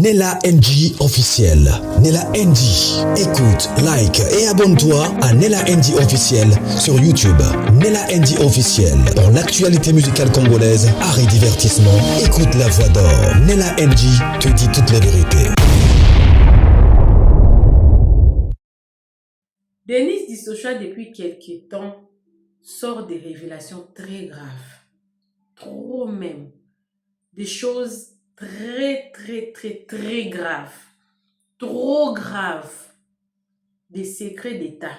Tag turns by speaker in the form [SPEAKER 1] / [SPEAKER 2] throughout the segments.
[SPEAKER 1] Nella NG officiel. Nella NG. Écoute, like et abonne-toi à Nella NG officiel sur YouTube. Nella NG officiel. Pour l'actualité musicale congolaise, art et divertissement, écoute la voix d'or. Nella NG te dit toute la vérité.
[SPEAKER 2] Denis Dissocha, depuis quelques temps, sort des révélations très graves. Trop même. Des choses très graves. Trop graves. Des secrets d'État.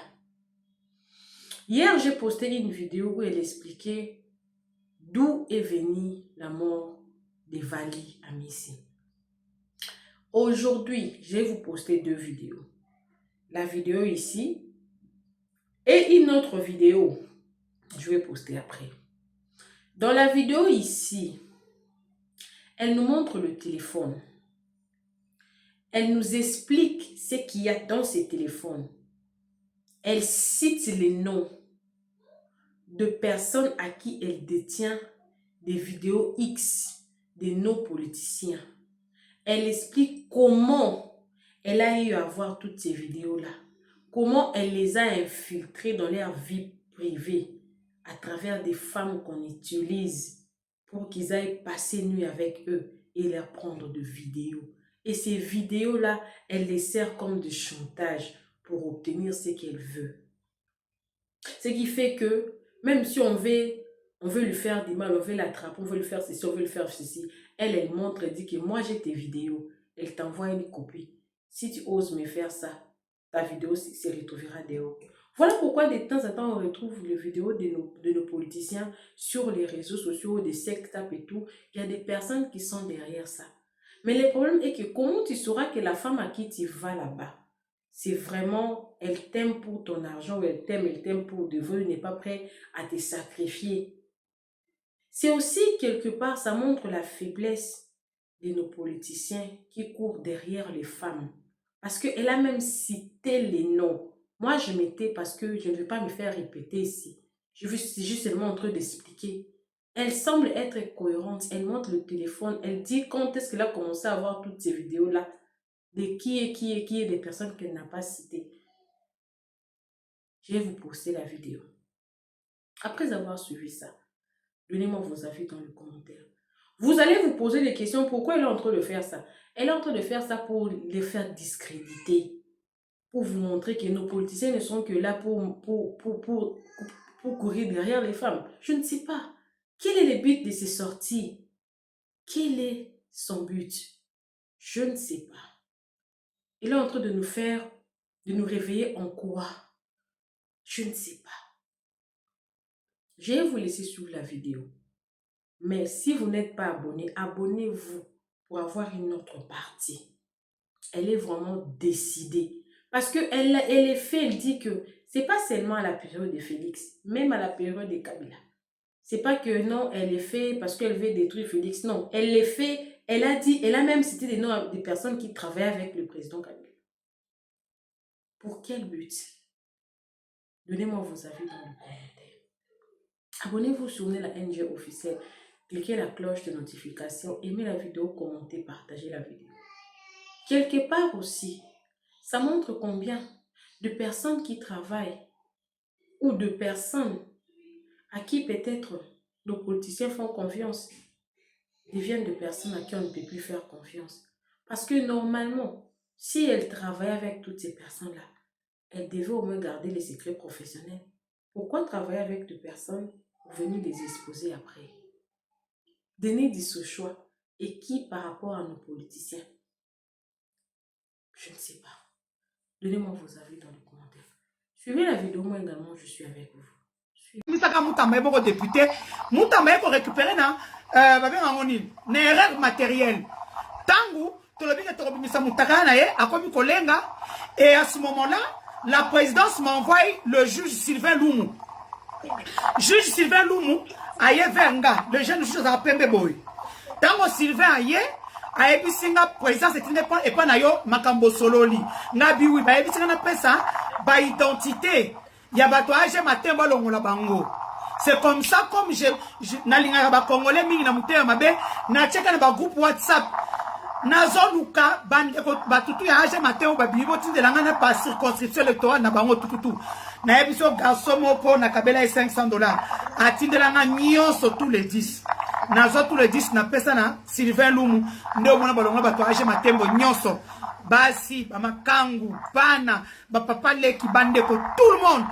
[SPEAKER 2] Hier, j'ai posté une vidéo où elle expliquait d'où est venue la mort de Vali Amissi. Aujourd'hui, je vais vous poster deux vidéos. La vidéo ici et une autre vidéo. Je vais poster après. Dans la vidéo ici, elle nous montre le téléphone. Elle nous explique ce qu'il y a dans ces téléphones. Elle cite les noms de personnes à qui elle détient des vidéos X de nos politiciens. Elle explique comment elle a eu à voir toutes ces vidéos-là. Comment elle les a infiltrées dans leur vie privée à travers des femmes qu'on utilise pour qu'ils aillent passer nuit avec eux et leur prendre de vidéos. Et ces vidéos-là, elle les sert comme de chantage pour obtenir ce qu'elle veut. Ce qui fait que, même si on veut lui faire du mal, on veut l'attraper, on veut lui faire ceci, on veut lui faire ceci, elle montre, elle dit que moi j'ai tes vidéos. Elle t'envoie une copie. Si tu oses me faire ça, ta vidéo se retrouvera dehors. Voilà pourquoi de temps en temps on retrouve les vidéos de nos politiciens sur les réseaux sociaux, des sectapes et tout. Il y a des personnes qui sont derrière ça. Mais le problème est que comment tu sauras que la femme à qui tu vas là-bas, c'est vraiment, elle t'aime pour ton argent, ou elle t'aime pour de vrai, elle n'est pas prête à te sacrifier. C'est aussi quelque part, ça montre la faiblesse de nos politiciens qui courent derrière les femmes. Parce qu'elle a même cité les noms. Moi, je m'étais parce que je ne veux pas me faire répéter ici. Je suis juste seulement en train d'expliquer. Elle semble être cohérente. Elle montre le téléphone. Elle dit quand est-ce qu'elle a commencé à voir toutes ces vidéos-là. De qui est des personnes qu'elle n'a pas citées. Je vais vous poster la vidéo. Après avoir suivi ça, donnez-moi vos avis dans les commentaires. Vous allez vous poser des questions. Pourquoi elle est en train de faire ça? Elle est en train de faire ça pour les faire discréditer. Pour vous montrer que nos politiciens ne sont que là pour courir derrière les femmes. Je ne sais pas. Quel est le but de ces sorties? Quel est son but? Je ne sais pas. Il est en train de nous réveiller en quoi? Je ne sais pas. Je vais vous laisser suivre la vidéo. Mais si vous n'êtes pas abonné, abonnez-vous pour avoir une autre partie. Elle est vraiment décidée. Parce qu'elle est fait, elle dit que c'est pas seulement à la période de Félix, même à la période de Kabila. C'est pas que non, elle est fait parce qu'elle veut détruire Félix. Non, elle est fait, elle a dit, elle a même cité des noms des personnes qui travaillent avec le président Kabila. Pour quel but? Donnez-moi vos avis dans le commentaire. Abonnez-vous sur la NG officielle. Cliquez la cloche de notification, aimez la vidéo, commentez, partagez la vidéo. Quelque part aussi, ça montre combien de personnes qui travaillent ou de personnes à qui peut-être nos politiciens font confiance deviennent de personnes à qui on ne peut plus faire confiance. Parce que normalement, si elles travaillent avec toutes ces personnes-là, elles devaient au moins garder les secrets professionnels. Pourquoi travailler avec des personnes pour venir les exposer après? Denis Dissocha et qui par rapport à nos politiciens? Je ne sais pas. Donnez-moi vos avis dans les commentaires. Suivez la vidéo, moi également, je suis avec vous.
[SPEAKER 3] Misaka Moutamba est beaucoup député. Moutamba est récupérer na erreur matérielle. Tangu, Tolobika Torobimisa Moutaka na ye, a commis Kolenga. Et à ce moment-là, la présidence m'envoie le juge Sylvain Loumou. Juge Sylvain Loumou, aye venga, le jeune juge à Pembe Boy. Tango Sylvain aye, a ebisinga présidence et pas na yo makambo sololi. Nabi oui, ba ebisinga na pesa, ba identité. Yabato age matin balongo la bango. C'est comme ça, comme na linga ba congolais mingi na muté mabe, na cheka na ba groupe WhatsApp. Nazo Luka, Batutu, Age Mateo, Babiboti de l'Angana par circonscription électorale, Nabango Tututu. Naebiso garçon mopo, Nakabela et $500. Ati de l'Angana Nyon sur tous les 10. Nazo tous les 10, Napesana, Sylvain Lumu, Neomona Balonga, Batu Age Matembo, Nyonso. Basi, Bamakangu, Bana, Bapapa Leki, Bandeko, tout le monde.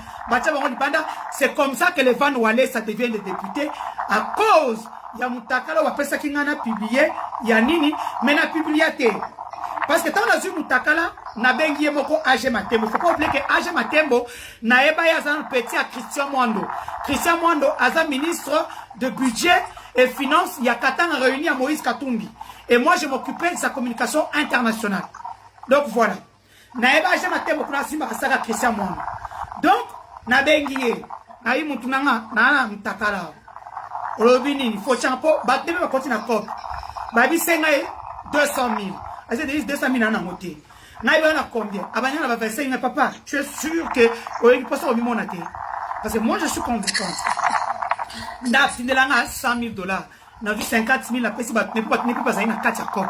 [SPEAKER 3] C'est comme ça que les Van Wallet, ça devient des députés à cause. Il y a Moutakala, on ça qui a publié, il y a Nini, mais n'a publié. Parce que quand on a vu Moutakala, n'a bengi moko Age Matembo. Il ne faut pas oublier que Age Matembo n'a pas yazan petit à Christian Mwando. Christian Mwando, Azan ministre de budget et finances, il y a 4 ans réuni à Moïse Katumbi. Et moi, je m'occupais de sa communication internationale. Donc voilà. Naeba Age Matembo kuna simba kasaka Christian Mwando. Donc, na bengi na Moutunanga, na Moutakala. Robini, il faut champo, battre va continuer à cop. Babi sengaye 200 000. Assez de 200 000 en amoté. Naïba na combien? Abanya va faire ça, papa. Tu es sûr que il peut pas au monate. Parce que moi je suis convaincu. N'a fini là $100 000. N'a vu 50 000 la pesi battre ne peut pas ça une 4 cop.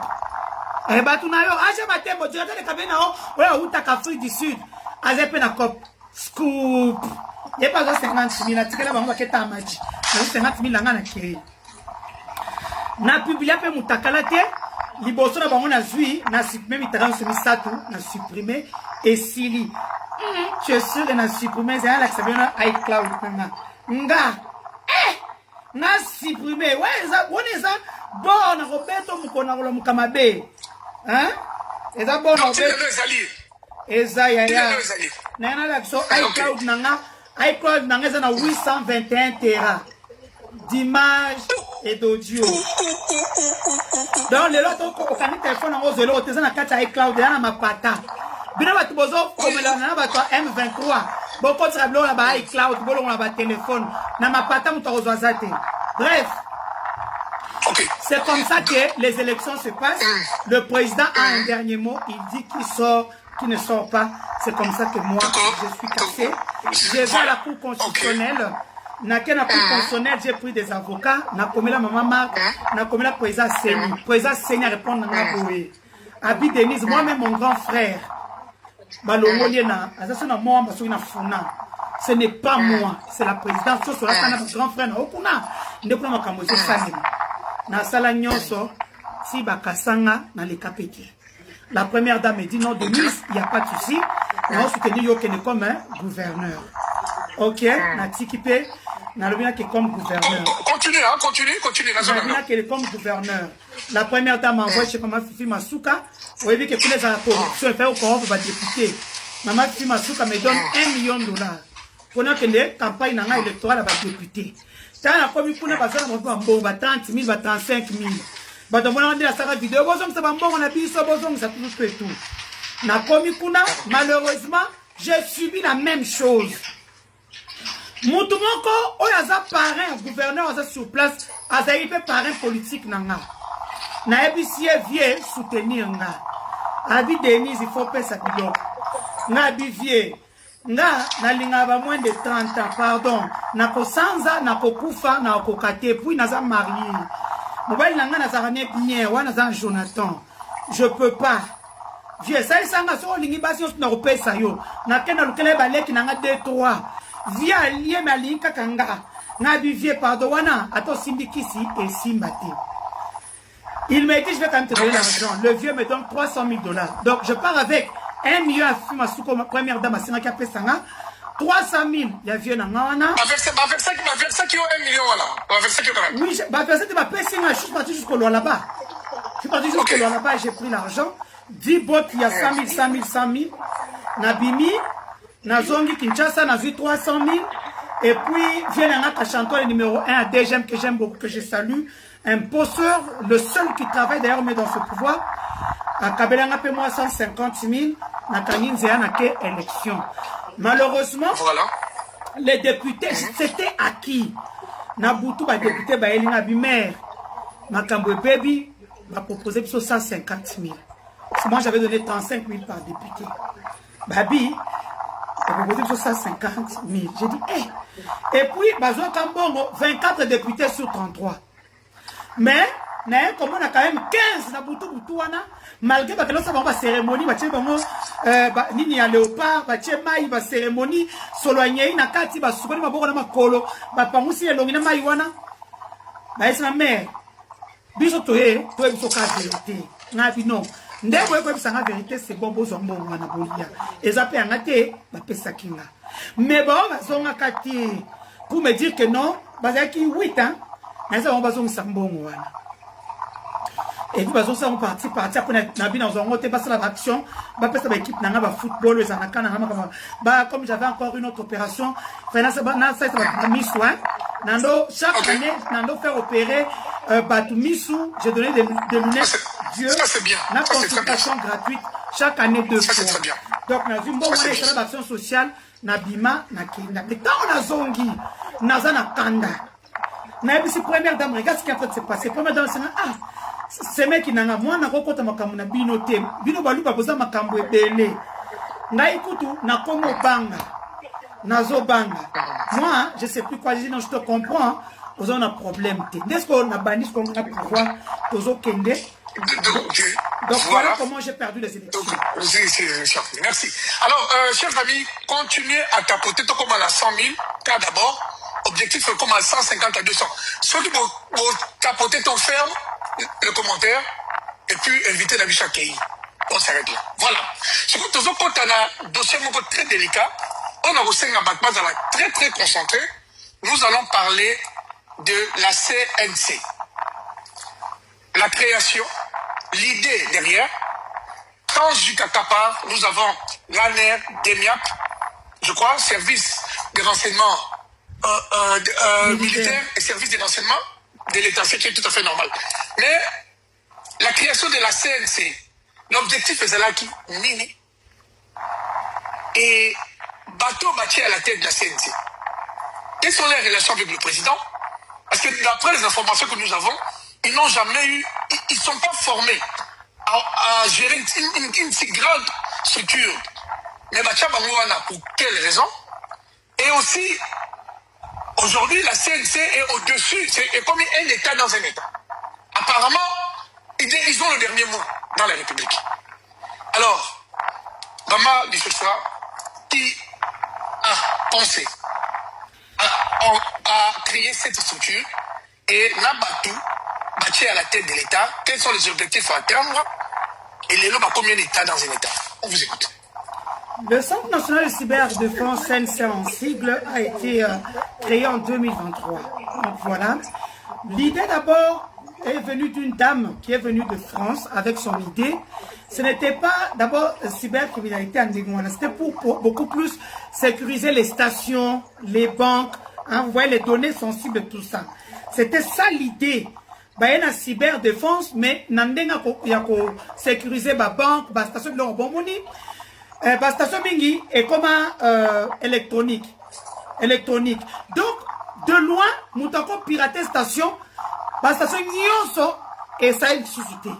[SPEAKER 3] Eh bah tu n'as yo, Age Matembo, tu regardes les cabines là, ouais, ou ta Afrique du Sud, Age pe na cop. Scoop. Il n'y a pas 50 000, la tique là, on va quitter un match. 50 000 là, on a créé. Na publié pe Moutakala te, liboso na bango na zui, na supprimé mitara semi satu, na supprimé et Sili. Tu es sûr que na supprimé, c'est un lac ça vient à iCloud maintenant. Nga. Na supprimé. Ouais, ça bon ça. Bon, na Roberto mukona ko mukamabe. Hein? Et ça bon Roberto. Eza ya. Na na la so iCloud nanga. iCloud nanga na 821 Tera d'images et d'audio. Donc les autres au canal téléphone en zéro, au téléphone à 4 iCloud et à ma pata. Bino batu bozo comme la batu M23. Beaucoup de tableaux là-bas iCloud, bolo là-bas téléphone. Na ma pata muto ozwazate. Bref. C'est comme ça que les élections se passent. Le président a un dernier mot, il dit qu'il sort, qu'il ne sort pas. C'est comme ça que moi, je suis cassé. J'ai vu à la Cour constitutionnelle. Na Cour constitutionnelle, j'ai pris des avocats. Na commis la maman Marc. Na commis la président Seni. Président Seni a répondu à la Boé. Abi Denise, moi-même mon grand frère. Ce n'est pas moi, c'est la présidence. Ce sera mon grand frère. Ne pas ma camoufler ça. Na sala nyonso, si bakasanga na les capétés. La première dame dit non, Denise, il n'y a pas de souci. On va soutenir Yokene comme un gouverneur. Ok, na tikipé, na lobina qui est comme gouverneur.
[SPEAKER 4] Continue, hein, continue.
[SPEAKER 3] Na lobina qui est comme gouverneur. La première dame envoie chez Maman Fifi Masuka. Vous voyez que tous les corruptions fait au corps pour député. Maman Fifi Masuka me donne $1 million. Pendant que les campagnes électorales va député. Tant la commis pour ne pas faire un bon, 30 000, 35 000. Bah, donc, on a dit la sarah vidéo, bon, ça va bon, on a vu ça, bon, ça tout fait tout. Na commis kuna, malheureusement, j'ai subi la même chose. Moutoumoko, oyaza parrain, gouverneur, oyaza sur place, oyaza yipé parrain politique, nanga. Na ebisie vie soutenir, nga. Abi Denise, il faut payer sa bidon. Na abi vie. Nga, na linga ba moins de 30 ans, pardon. Na ko sanza, na ko kufa, na ko kate, puis na za marié. Mobile nanga na za rane bien, wa na za Jonathan. Je peux pas. Vieux, ça y sanga so lingi basi on na ko pesa yo. Na kena lukele baleki nanga 2-3. Via lié ma linka kanga. Na bi vieux pardon wana, ato simbikisi et simbate. Il m'a dit je vais quand même te donner l'argent. Le vieux me donne $300 000. Donc je pars avec 1 million à Fima Souko, ma première dame à Sinaka Pesanga. 300 000, il y a vieux Nangana.
[SPEAKER 4] Avec ça qui ont 1 million là. Avec ça qui ont.
[SPEAKER 3] Oui, avec ça qui m'a payé, je suis parti jusqu'au loin là-bas. Je suis parti jusqu'au loin là-bas et j'ai pris l'argent. 10 bottes, il y a 100 000. Nabimi, Nazongi Kinshasa, n'a vu 300 000. Et puis, vient un chanteur numéro 1 à DGM que j'aime beaucoup, que je salue. Un posteur, le seul qui travaille d'ailleurs, mais dans ce pouvoir. À Kabelanga, paie-moi 150 000. Nakanin Zéana, élection. Malheureusement,
[SPEAKER 4] voilà.
[SPEAKER 3] Les députés, c'était acquis. Naboutou, député, Elina Bimer, Makambo Baby, m'a proposé 150 000. Moi, j'avais donné 35 000 par député. Babi, m'a proposé 150 000. J'ai dit, hé. Et puis, Bazo Kambongo, 24 députés sur 33. Mais, Mais comme on a quand même 15 na butu wana, malgré que nous avons une cérémonie, nini ya léopard, maï, ba cérémonie, soloigné na kati, ba soukoni maboko na makolo, ba pangusi elongi na maï wana. Ba esi na mère. Biso toye biso ka vérité. Na bino. Ndeko eko bisanga vérité c'est bon bozo mbongo na bolia. Eza pe ngate ba pesa kinga. Mais bon bazonga kati pour me dire que non, bazaki 8 ans, mais ça on bazonga sambongo wana. Et puis bazo ça on parti après na bina on te passe l'action, ba pesa ba équipe nanga ba football za nakana ba comme j'avais encore une autre opération, vraiment ça va mis soin. Nando chaque année nando faire opérer Batumisu, j'ai donné des lunettes Dieu, la consultation gratuite chaque année 2 fois. Donc, nous avons une bonne action sociale, Nabima, Nakenda. Mais quand on a zongi, Nazana Kanda, Nabisi première dame, regarde ce qui est en train de se passer. Première dame, c'est ce mec qui n'a pas moi, n'a pas compté ma camona binoté, bino balou pas besoin ma cambo belé. N'a écouté, n'a comme banga, nazo banga. Moi, je sais plus quoi dire, non, je te comprends. Vous avez un problème. Est-ce qu'on a banni ce qu'on a pu voir? Donc voilà comment j'ai perdu les élections.
[SPEAKER 4] Merci. Alors, chers amis, continuez à tapoter tout comme à la 100 000, car d'abord, objectif comme à 150 à 200. Ceux qui vont tapoter, ton ferme le commentaire et puis inviter la biche à Kei. On s'arrête là. Voilà. Ce que nous avons un dossier très délicat, on a aussi un battement très très concentré. Nous allons parler de la CNC. La création, l'idée derrière. Quand Jukaka part, nous avons l'ANER, DEMIAP, je crois, service de renseignement militaire et service de renseignement de l'État, ce qui est tout à fait normal. Mais la création de la CNC, l'objectif est là qui mini. Et bateau bâti à la tête de la CNC. Quelles sont les relations avec le président? Parce que d'après les informations que nous avons, ils n'ont jamais eu, ils ne sont pas formés à gérer une si grande structure. Mais pour quelles raisons? Et aussi, aujourd'hui, la CNC est au-dessus, c'est comme un État dans un État. Apparemment, ils ont le dernier mot dans la République. Alors, Maman Bishoswa, qui a pensé à créer cette structure et Nabatou, bâti à la tête de l'État, quels sont les objectifs à atteindre et les lois combien d'États dans un État? On vous écoute.
[SPEAKER 3] Le Centre national de cyberdéfense, CNC en sigle, a été créé en 2023. Donc voilà. L'idée d'abord est venue d'une dame qui est venue de France avec son idée. Ce n'était pas d'abord cybercriminalité en Ndingwana, c'était pour beaucoup plus sécuriser les stations, les banques, hein, vous voyez les données sensibles, tout ça. C'était ça l'idée. Il y a une cyberdéfense, mais il y a sécuriser les banques, les stations de l'Orbomoni, les stations mingi et comme électronique. Donc, de loin, nous avons piraté station, les stations nyonso et ça a une société.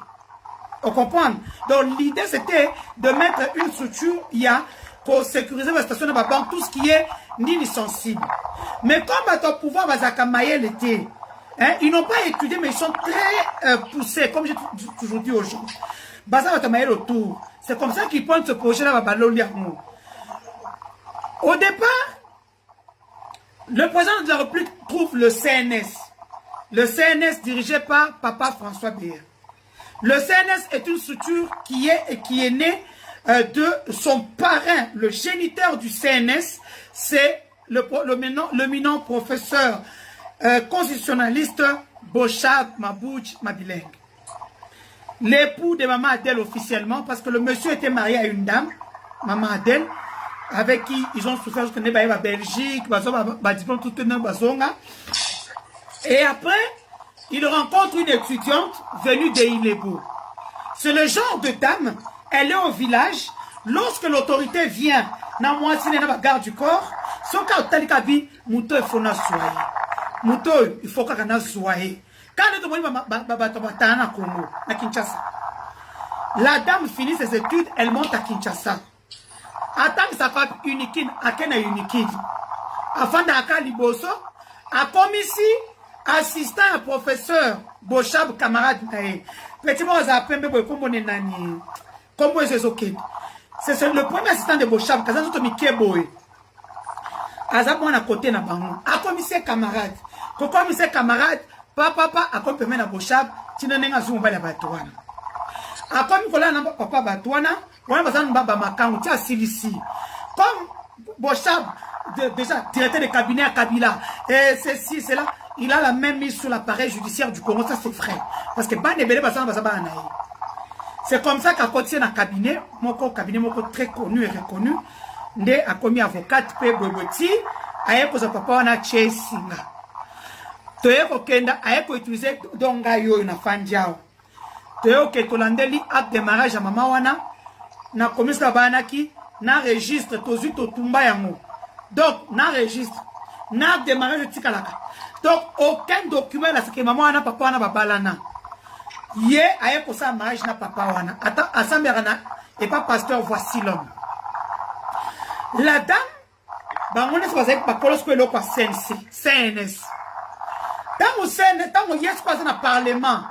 [SPEAKER 3] On comprend? Donc l'idée c'était de mettre une structure pour sécuriser la station de la banque, tout ce qui est ni sensible. Mais comme ton pouvoir va l'été, ils n'ont pas étudié, mais ils sont très poussés, comme j'ai toujours dit aux gens. Autour. C'est comme ça qu'ils prennent ce projet-là. Au départ, le président de la République trouve le CNS. Le CNS dirigé par Papa François Béa. Le CNS est une structure qui est née de son parrain, le géniteur du CNS, c'est l'éminent professeur constitutionnaliste Bochab Mabouch Mabileng. L'époux de Maman Adèle officiellement, parce que le monsieur était marié à une dame, Maman Adèle, avec qui ils ont souffert jusqu'à la Belgique, et après, il rencontre une étudiante venue de Ilebo. C'est le genre de dame, elle est au village, lorsque l'autorité vient, dans la garde du corps, son cas talikabi, Mouto il faut soyer. Mouto il faut qu'on soyer. Quand à Kinshasa, la dame finit ses études, elle monte à Kinshasa. Attends que ça fasse uniquine, à Kena uniquine. Avant d'Aka Liboso, à comme ici, assistant à professeur Bochab camarade nae petit mo za pembe boy kombo ne nani kombo ezoke c'est le premier assistant de Bochab kaza nzoto mikie boy aza mwana côté na bango akomise camarade kokomise camarade papa akompeme na Bochab tina nenga zumba la batwana akomi kola na papa batwana wana bazana baba makangu tia silisi comme Bochab déjà directeur de cabinet à Kabila et ceci c'est là il a la même mise sur l'appareil judiciaire du Congo, ça c'est vrai parce que c'est comme ça qu'à côté d'un cabinet très connu et reconnu nde a commis avocate pe boboti aye ko za papa wana chesinga toye ko kenda aye ko utiliser donga yo na fandiao toye ko tolandeli acte de mariage à mama wana na komisa bana ki na registre tozu to tumba yango donc na registre na acte de mariage tikalaka donc aucun document là c'est que maman wana papa wana babalana ye aye ko sa mariage na papa wana ata asambera et pas pasteur voici l'homme. La dame, on est supposé que Pacolos peut le quoi CNS. Dans le CNS, dans le yes quoi na parlement,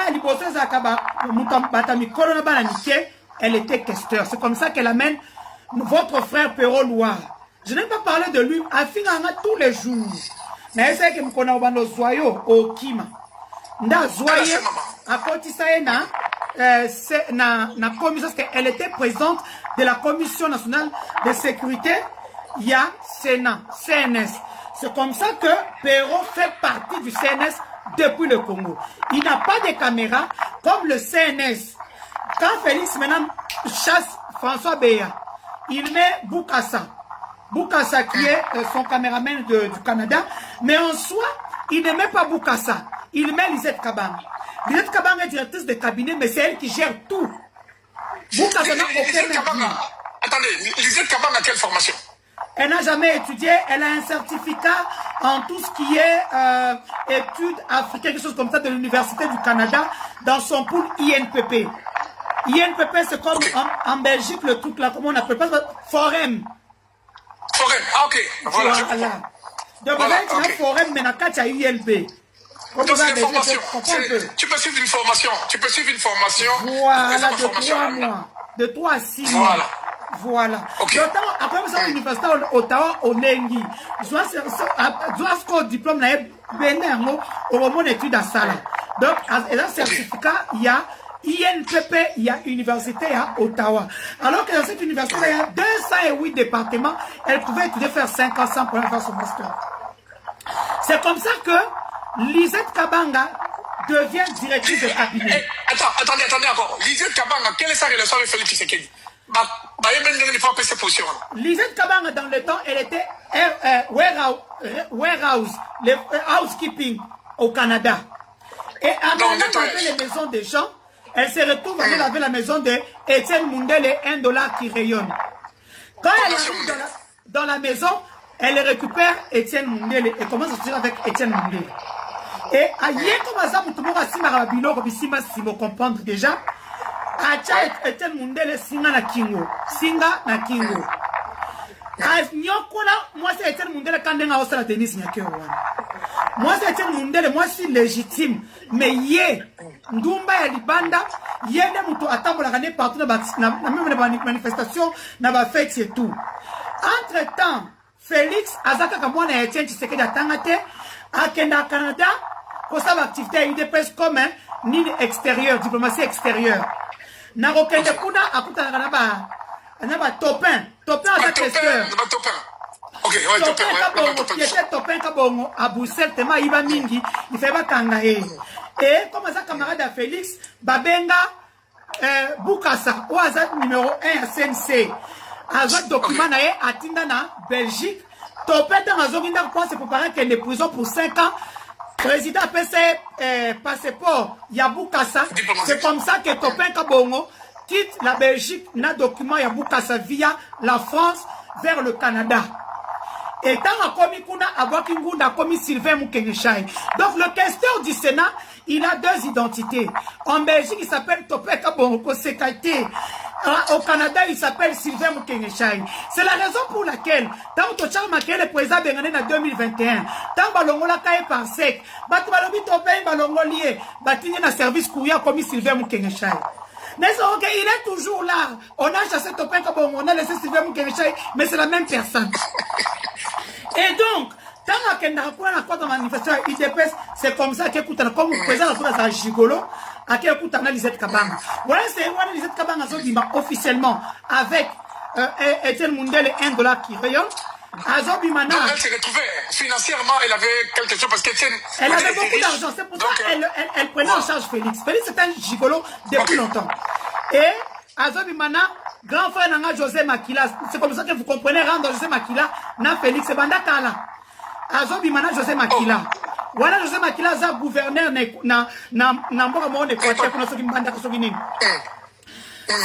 [SPEAKER 3] elle bosse zakaba, batami kolona bananiké, elle était questeur. C'est comme ça qu'elle amène votre frère Perrault Loire. Je n'ai pas parlé de lui, à finanga tous les jours. Mais c'est que me connais au bando zoyo au Kima. Nda zoye à côté ça na commission parce qu'elle était présidente de la Commission nationale de sécurité, il y a Sénat, CNS. C'est comme ça que Perrault fait partie du CNS depuis le Congo. Il n'a pas de caméra comme le CNS. Quand Félix maintenant chasse François Béa, il met Boukassa. Boukassa qui est son caméraman du Canada. Mais en soi, il ne met pas Boukassa. Il met Lisette Kabang. Lisette Kabang est directrice de cabinet, mais c'est elle qui gère tout.
[SPEAKER 4] Attendez, Lisette Kabang a quelle formation?
[SPEAKER 3] Elle n'a jamais étudié, elle a un certificat en tout ce qui est études africaines, quelque chose comme ça de l'Université du Canada, dans son pool INPP. INPP, c'est comme en Belgique, le truc là, comment on appelle pas Forum.
[SPEAKER 4] Forum, ah ok, voilà.
[SPEAKER 3] Donc, voilà, okay. Forum, mais il y a ULB.
[SPEAKER 4] Donc, c'est une formation. Tu peux suivre une formation.
[SPEAKER 3] Voilà, de 3 mois. De 3 à 6 mois. Voilà.
[SPEAKER 4] Okay.
[SPEAKER 3] Après, vous avez l'université Ottawa, au Lengi. Je dois ce diplôme, au moment d'études à Sala. Donc, et là, certificat, il y a INPP, il y a université à Ottawa. Alors que dans cette université, il y a 208 départements. Elle pouvait étudier faire 5 ans sans pour faire son master. C'est comme ça que Lisette Kabanga devient directrice de cabinet.
[SPEAKER 4] Attendez encore. Lisette Kabanga, quelle est sa relation avec Félix Tshisekedi?
[SPEAKER 3] Lisette Kabanga, dans le temps, elle était warehouse, le housekeeping au Canada. Et avant de les maisons des gens, elle se retrouve avec la maison de Étienne Mundele, $1 qui rayonne. Quand elle arrive dans la maison, elle récupère Étienne Mundele et commence à sortir avec Étienne Mundele. Et aïe, comme ça, tout le monde a si marabilo, comme si vous comprendre déjà. Acha Étienne Mundele, singa na kingo. Moi, c'est Étienne Mundele quand on a aussi la tennis. Moi, c'est Étienne Mundele, moi, c'est légitime. Mais yé, Ndumba et Libanda, yé, ne moutou attendre la année partout, même manifestation, n'a pas fait et tout. Entre-temps, Félix, Azaka Kamwana et Étienne Tshisekedi Atangate, à Canada, pour sa activité UDPS comme ni extérieur, diplomatie extérieure. Narokende kuna akuta naba topin à testeur.
[SPEAKER 4] Ok, ouais,
[SPEAKER 3] topin qui était topin kabongo à Bruxelles tema iba mingi, il fait ba kangae. Et comme ça camarade à Félix, babenga Boukassa ou azat numéro 1 à CNC. Azat document nae atinda na Belgique. Topin dans azoginda quoi c'est pour paraître qu'elle est prison pour 5 ans. Président PC passeport Yaboukassa, c'est comme ça que Topin Kabongo quitte la Belgique, n'a document Yaboukassa via la France vers le Canada. Et tant à commis Kuna, à Wakingunda, commis Sylvain Moukenechai. Donc le questeur du Sénat, il a 2 identités. En Belgique, il s'appelle Topin Kabongo Kosekate. au Canada, il s'appelle Sylvain Mukengeshai. C'est la raison pour laquelle, tant que Charles Makel est président Bengané en 2021, tant Balongola Kaye par sec, Batubalobi Topé, Balongolier, Batini na service courrier comme Sylvain Mukengeshai. Mais il est toujours là. On a chassé Topé comme on a laissé Sylvain Mukengeshai, mais c'est la même personne. Et donc, tant qu'il y a une manifestation, il dépasse, c'est comme ça qu'il écoute, comme le président de la Gigolo, à qui écoute Lisette Kabanga. Voilà, c'est Lisette Kabanga officiellement avec Etienne Mundele et $1 qui rayonne. Azobimana.
[SPEAKER 4] Elle s'est retrouvée financièrement, elle avait quelque chose parce qu'Etienne.
[SPEAKER 3] Elle avait beaucoup d'argent, c'est pour ça qu'elle prenait en charge Félix. Félix c'est un gigolo depuis longtemps. Et Azobimana, grand frère Nanga José Makila, c'est comme ça que vous comprenez, rendre José Makila, na Félix, c'est Bandakala. Azobimana José Makila. Voilà José Makila, za gouverneur na mboka mo de Équateur pour soki mbanda ko soki nini.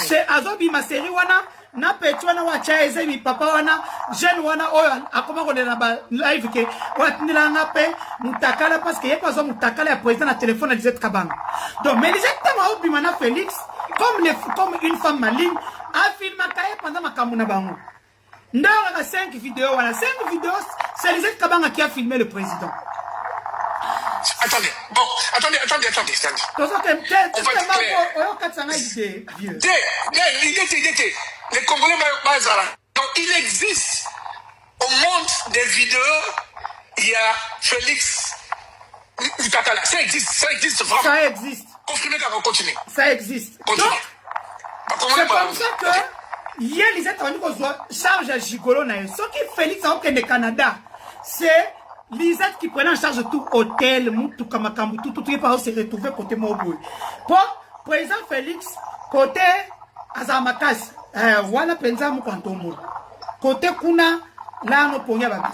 [SPEAKER 3] C'est Azobima série wana na petu wana wa chaise mi papa wana jeune wana oyo akoma ko na ba live ke watindila nga pe mutakala parce que yeko zo mutakala ya président na téléphone à Lisette Kabanga. Donc mais Lisette Kabanga obimana Félix comme une femme maligne a filmé kaye pendant makambu na bango. Ndanga 5 vidéos voilà 5 vidéos c'est Lisette Kabanga qui a filmé le président.
[SPEAKER 4] Attendez, bon, attendez.
[SPEAKER 3] On va
[SPEAKER 4] les Congolais, donc il existe au monde des vidéos, il y a Félix Outakala. Ça existe vraiment.
[SPEAKER 3] Ça existe.
[SPEAKER 4] Confirmez qu'on va continuer.
[SPEAKER 3] Ça existe.
[SPEAKER 4] Continue.
[SPEAKER 3] C'est comme ça que hier, Lisette a dit qu'on charge à Gigolo. Ce qui Félix a au Canada, c'est Lisette qui prenait en charge tout hôtel, tout Kamakambu, tout qui par se retrouver côté Moboui. Pour président Félix, côté Azamakas, Wana Penza Moukantomo. Côté Kuna, là, nous pouvons y avoir.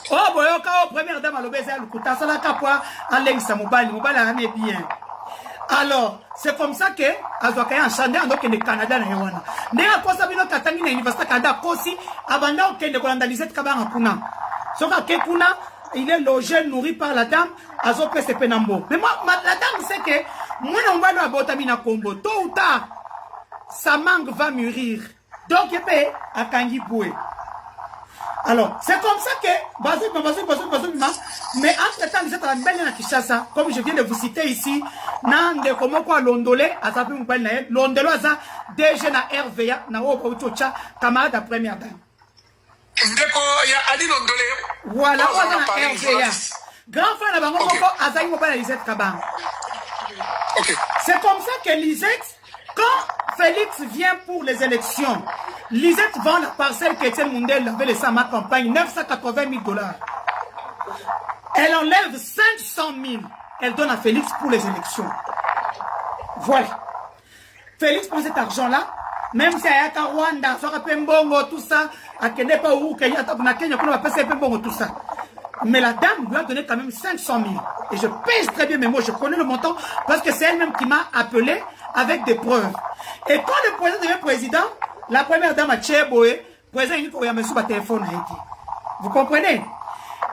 [SPEAKER 3] Oh, boyoka, première dame à l'obésé, le Kouta, ça l'a capua, Alex Samobali, Mobali, on est bien. Alors, c'est comme ça que Azwakaya en Chandé, en le Canada, na Yawana. N'est-ce pas ça, nous Katani, na Université Canada, Kosi, abandon que le Rwanda Lisette Kabanga Kuna. Sauf que Kuna, il est logé, nourri par la dame, Azo PCP Nambo. Mais moi, la dame sait que, moi, on va à Botamina Combo. Tôt ou tard, sa mangue va mûrir. Donc, il peut à Kangi Boué. Alors, c'est comme ça que, mais entre-temps, vous êtes à la belle Kishasa, comme je viens de vous citer ici, Nande Komoko Londolé, à sa femme Londolo, Aza, DG na RVA, na Okochocha, camarade de première dame. Voilà, on a RVA. Grand frère de Bango, Azaï Mobile Lisette Kabang. C'est comme ça que Lisette, quand Félix vient pour les élections, Lisette vend la parcelle qu'Étienne Mundele avait laissée à ma campagne, $980 000. Elle enlève 500 000. Elle donne à Félix pour les élections. Voilà. Félix prend cet argent-là, même si à Rwanda, tout ça, à Kenya, pas où Kenya, na Kenya, on va passer tout ça. Mais la dame lui a donné quand même 500 000. Et je pèse très bien mes mots, je connais le montant, parce que c'est elle-même qui m'a appelé avec des preuves. Et quand le président devient président, la première dame a Tchéboué, président, il dit qu'il y a un téléphone. Vous comprenez?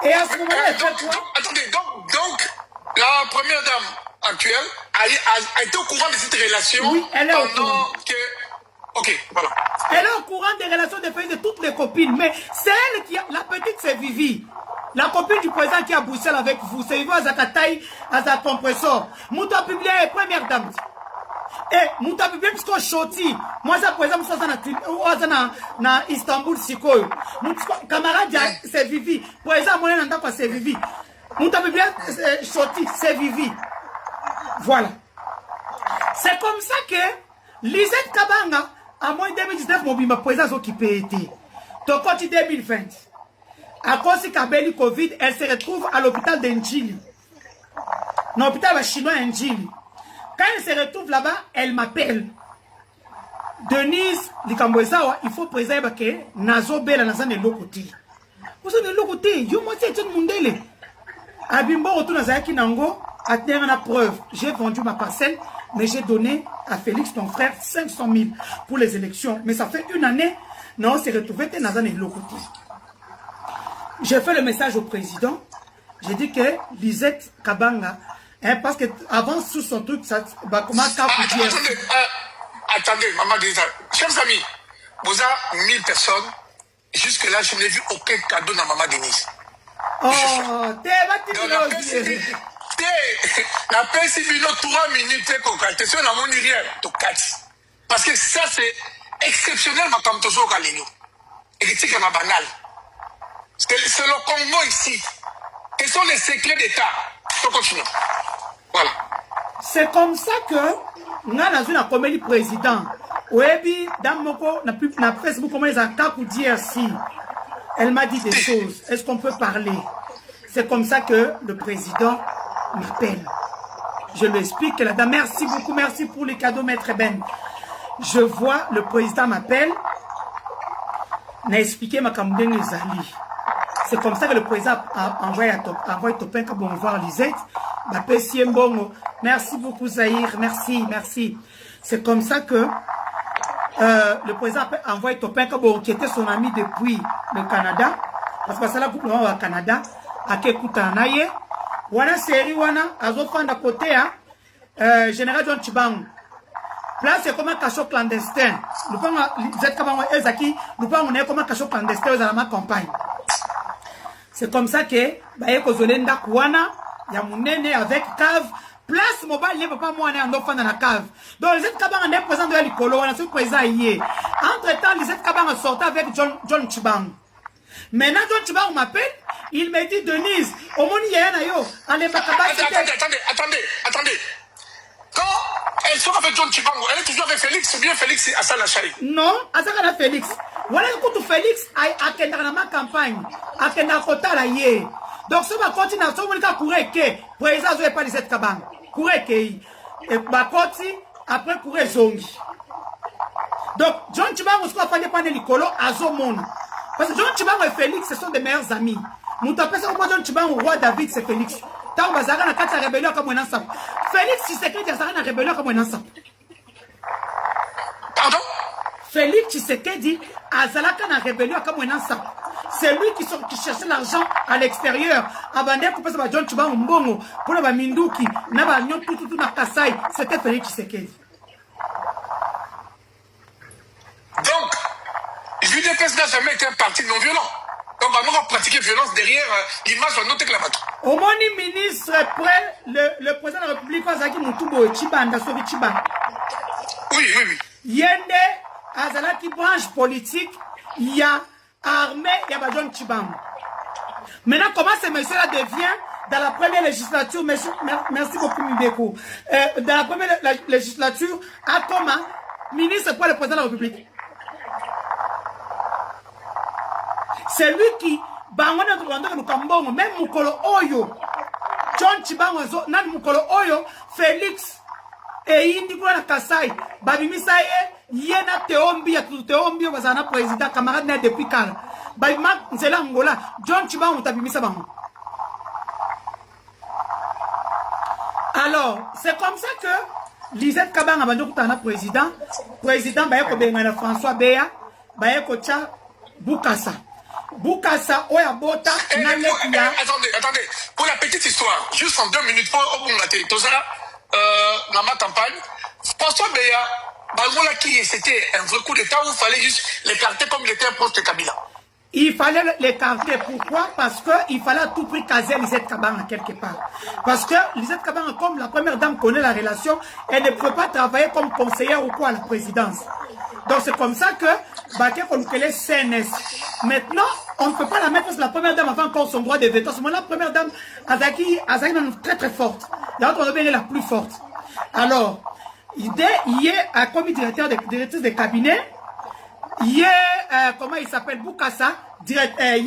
[SPEAKER 3] Et à ce moment-là, elle fait quoi?
[SPEAKER 4] Attendez, donc, la première dame actuelle a été au courant de cette relation.
[SPEAKER 3] Oui, elle est au courant.
[SPEAKER 4] Ok, voilà.
[SPEAKER 3] Elle est au courant des relations de pays de toutes les copines, mais c'est elle qui a, la petite c'est Vivi. La copine du président qui a Bruxelles avec vous, c'est Vivi Azakataï, Azak Compressor. Mouta publié, première dame. Et Mouta publié, puisqu'on choti. Moi, ça, par exemple, ça, na Istanbul, Sikoyo. Camarade, c'est Vivi. Président, moi, c'est Vivi. Mouta publié, choti, c'est Vivi. Voilà. C'est comme ça que Lisette Kabanga, à moins 2019, mon président qui peut être. Donc, quand 2020, à cause de Kabeli Covid, elle se retrouve à l'hôpital d'Enjili. Dans l'hôpital chinois Enjili. Quand elle se retrouve là-bas, elle m'appelle. Denise Likamboezawa, il faut préserver que Nazo Bela Nazan est l'autre côté. Vous êtes de l'autre côté, yo moi c'est un mundele. Abimbo retourne à Zaki Nango, à tenir la preuve. J'ai vendu ma parcelle, mais j'ai donné à Félix, ton frère, 500 000 pour les élections. Mais ça fait une année, non, on s'est retrouvé que Nazan est de l'autre côté. J'ai fait le message au président. J'ai dit que Lisette Kabanga, hein, parce que avant sous son truc, ça va comment
[SPEAKER 4] attendez, maman Denise. Chers amis, vous avez 1000 personnes. Jusque-là, je n'ai vu aucun cadeau dans maman Denise.
[SPEAKER 3] Oh, t'es
[SPEAKER 4] la PSI vino 3 minutes c'est sur la monurière to 4. Parce que ça c'est exceptionnel ma comme toujours Galino. Et c'est que ma banal. C'est le Congo ici. Quels sont les secrets d'État? On continue. Voilà.
[SPEAKER 3] C'est comme ça que nous avons un comédie président. Webi dans moko na Facebook comment les attaques ou dire si. Elle m'a dit des choses. Est-ce qu'on peut parler? C'est comme ça que le président m'appelle. Je lui explique que la dame, merci beaucoup, merci pour les cadeaux, maître Ben. Je vois, le président m'appelle. N'a expliqué ma camouine les alliés. C'est comme ça que le président a envoyé Topin pour voir Lisette. M'appelle Siembongo. Merci beaucoup, Zahir. Merci, merci. C'est comme ça que le président a envoyé Topin qui était son ami depuis le Canada. Parce que c'est là pour au Canada. À Kekutanaye. Wana série wana azofanda à côté général John Chibang. Place c'est comme un cachot clandestin. Nous pas Z Kabang Ezaki, nous pas on est comme un cachot clandestin dans ma campagne. C'est comme ça que baye kozolenda kwana ya munene avec cave. Place mobile n'est pas moi en enfant dans la cave. Donc les Z Kabang est présent de l'écolo, on a ce président hier. Entre-temps, les Z Kabang a sorti avec John Chibang. Maintenant, John Chibang m'appelle, il me dit, Denise, au monde
[SPEAKER 4] attendez. Quand elle sort avec John Chibang, elle est toujours avec Félix, ou bien Félix est à Salachari?
[SPEAKER 3] Non, à ça Félix. Voilà le coup de Félix a Kenda dans ma campagne, a Kenda Kota la yé. Donc, ça va continuer, ça va courir que, président, je ne vais pas les être Kabang. Courir que, et ma côté, après courir Zongi. Donc, John Chibang, on se croit pas les l'écolo à Zomon. Parce que John Chibang et Félix, ce sont des meilleurs amis. Nous t'appelons ça comme John Chibang, roi David, c'est Félix. Tant que Bazara n'a pas de rébellion comme un ensemble. Félix, si c'est que Bazara n'a rébellion comme un ensemble.
[SPEAKER 4] Pardon?
[SPEAKER 3] Félix Tshisekedi a Zalaka na rébellion comme un ensemble. C'est lui qui cherchait l'argent à l'extérieur. Avant de couper ça, John Chibang Mbongo, pour le Minduki, Naba Nyon, tout na Kasai, c'était Félix Tshisekedi.
[SPEAKER 4] Donc, l'UDPS n'a jamais été un parti non violent. Donc, on va pratiquer violence derrière l'image de notre clamato.
[SPEAKER 3] Au moins, ministre près, le président de la République, Zaki Moutubo, Chibanda, Sovi Chibanda.
[SPEAKER 4] Oui.
[SPEAKER 3] Yende, Azala qui branche politique, il y a armée, il y a John Chibang. Maintenant, comment ce monsieur-là devient, dans la première législature, merci beaucoup, Mbeko, dans la première législature, à comment ministre pour le président de la République. C'est lui qui, même Mukolo Oyo, John Chibang, nan Mukolo Oyo, Félix, et Indi Kouana Kasai, Babimisaye, Yena Teombi, Teombi, Wazana président, camarade net depuis quand. Babima, c'est là, Angola, John Chibang, Tabimisa Bango. Alors, c'est comme ça que Lisette Kabang a bandu Koutana président, Bayeko Bengana François Béa, Bayeko Tcha, Boukassa. Boukassa, Oya Bota,
[SPEAKER 4] attendez. Pour la petite histoire, juste en 2 minutes, pour augmenter tout ça, dans ma campagne, François Béa, Bangola qui c'était un vrai coup d'état où il fallait juste l'écarter comme il était un poste de Kabila.
[SPEAKER 3] Il fallait l'écarter. Pourquoi? Parce qu'il fallait à tout prix caser Lisette Kabang quelque part. Parce que Lisette Kabang, comme la première dame connaît la relation, elle ne peut pas travailler comme conseillère ou quoi à la présidence. Donc c'est comme ça que Baké connaît CNS. Maintenant, on ne peut pas la mettre parce que la première dame avait encore son droit de veto. À ce moment-là, la première dame, Azaki est très très forte. L'autre, on est la plus forte. Alors, il est comme directrice de cabinet. Il est, comment il s'appelle, Boukassa, il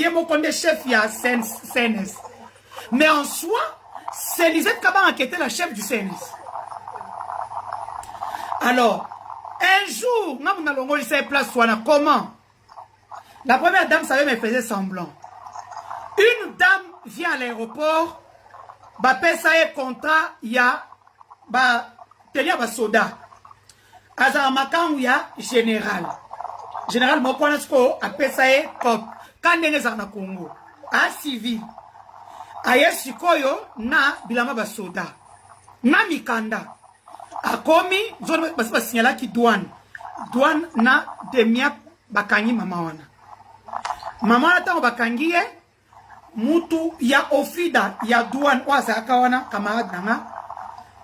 [SPEAKER 3] est mon chef, il y a CNS. Mais en soi, c'est Lisette Kabang qui était la chef du CNS. Alors, un jour, comment? La première dame savait, mais faisait semblant. Une dame vient à l'aéroport, ça est contrat, il y a, soda. Azamakan, il y a général. Général Mokonasko a PSAE COP. Quand n'est pas Congo. A civil. Aye Sikoyo na bilama basoda. Na mikanda. A komi, zone basi signala ki douane. douane na demia bakangi mama wana. Mama wana tango bakangi ye, mutu ya ofida ya douane oasa kawana camarade nanga.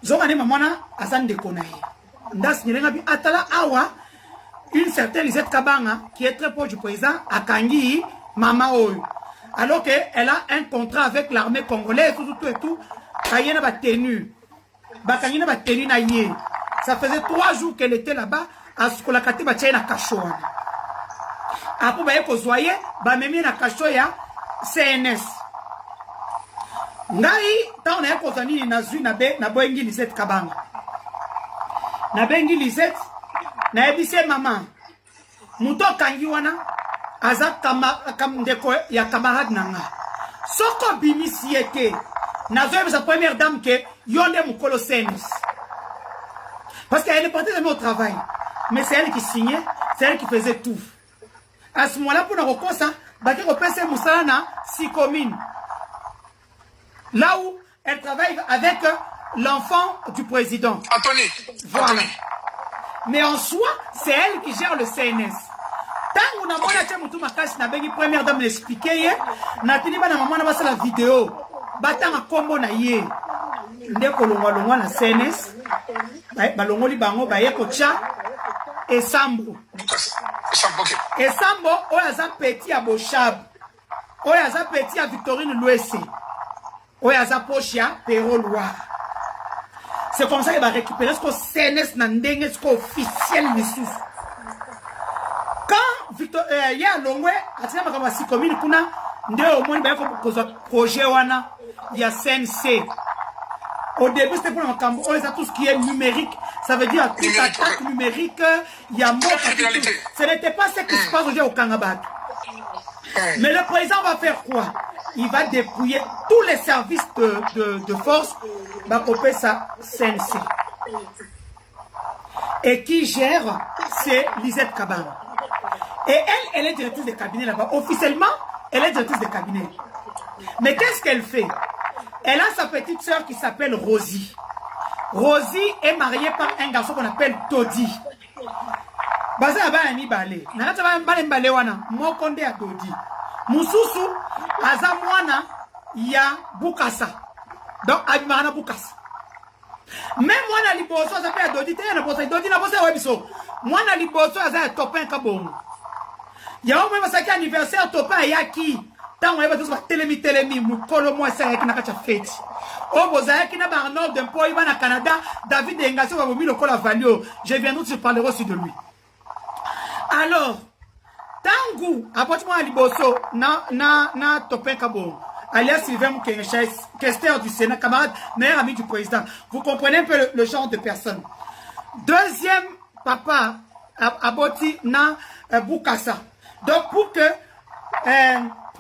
[SPEAKER 3] Zonga ne mama wana asande konaye. Ndas nyelenga bi atala awa une certaine Lisette Kabanga qui est très proche du président a kangi mama oyo. Alors qu'elle a un contrat avec l'armée congolaise, tout et tout. Kayena ba tenue. Bakangina ba tenue na yé. Ça faisait 3 jours qu'elle était là-bas. À ce que la kate ba tchena kachoana. Après ba yeko zoye, ba memi na kacho ya CNS. Ngai, ta on a yeko zani na zui na boengi Lisette Kabanga. Na bengi Lisette, na ebise mama. Muto kangi wana. Aza ndeko ya camarade nanga. Soko bimisi ete. Nazo sa première dame que yonde mukolo senis. Parce qu'elle est partie de au travail. Mais c'est elle qui signait, c'est elle qui faisait tout. À ce moment-là, pour nous reconnaître, baki repese Moussana si commune. Là où elle travaille avec l'enfant du président.
[SPEAKER 4] Anthony.
[SPEAKER 3] Voilà.
[SPEAKER 4] Anthony.
[SPEAKER 3] Mais en soi, c'est elle qui gère le CNS. Tant qu'on a montré que mutu makasi na bengi première dame l'expliquer, na tini ba na maman na basa la vidéo. Batanga kombo na ye. Ndeko longwa na CNS. Ba longoli bango ba yeko cha Esambo. Esambo oyaza petit à Bochab. Oyaza petit à Victorine Louesse. Oyaza pochia Pero Loire. C'est comme ça qu'il va récupérer ce qu'on CNS na ndenge ce qu'on officiel missus. Quand Victor ya longwe atina makama si commune kuna nde au moins ba ko projet wana ya CNC. Au début c'était pour makambo tout ce qui est numérique, ça veut dire toute attaque numérique, il y a mort. Ce n'était pas ce qui se passe aujourd'hui au Kangabat. Mais le président va faire quoi? Il va dépouiller tous les services de force, va couper sa CNC. Et qui gère, c'est Lisette Kabanga. Et elle est directrice de cabinet là-bas. Officiellement, elle est directrice de cabinet. Mais qu'est-ce qu'elle fait? Elle a sa petite sœur qui s'appelle Rosie. Rosie est mariée par un garçon qu'on appelle Todi. Baza ba ni balé. Na ta ba balé wana, mo konde ya Todi. Mususu aza mwana ya Bukasa. Donc abimana Bukasa. Même mwana liboso aza pe Todi te na bosa Todi na bosa webiso. Mwana liboso aza topin kabongo. Ya o même ça qui anniversaire topin ya ki. Tant on va tous télémi mukolo moi ça qui na kacha fête. O boza qui na ba nord d'un po iba na Canada, David Engaso va vomi le col valio. Je viendrai te parler aussi de lui. Alors, tangu appartement à Liboso na topin kabo. Alias Sylvain Moukenechais, questeur du Sénat, camarade, meilleur ami du président. Vous comprenez un peu le genre de personne. Deuxième papa aboti na Bukasa. Donc pour que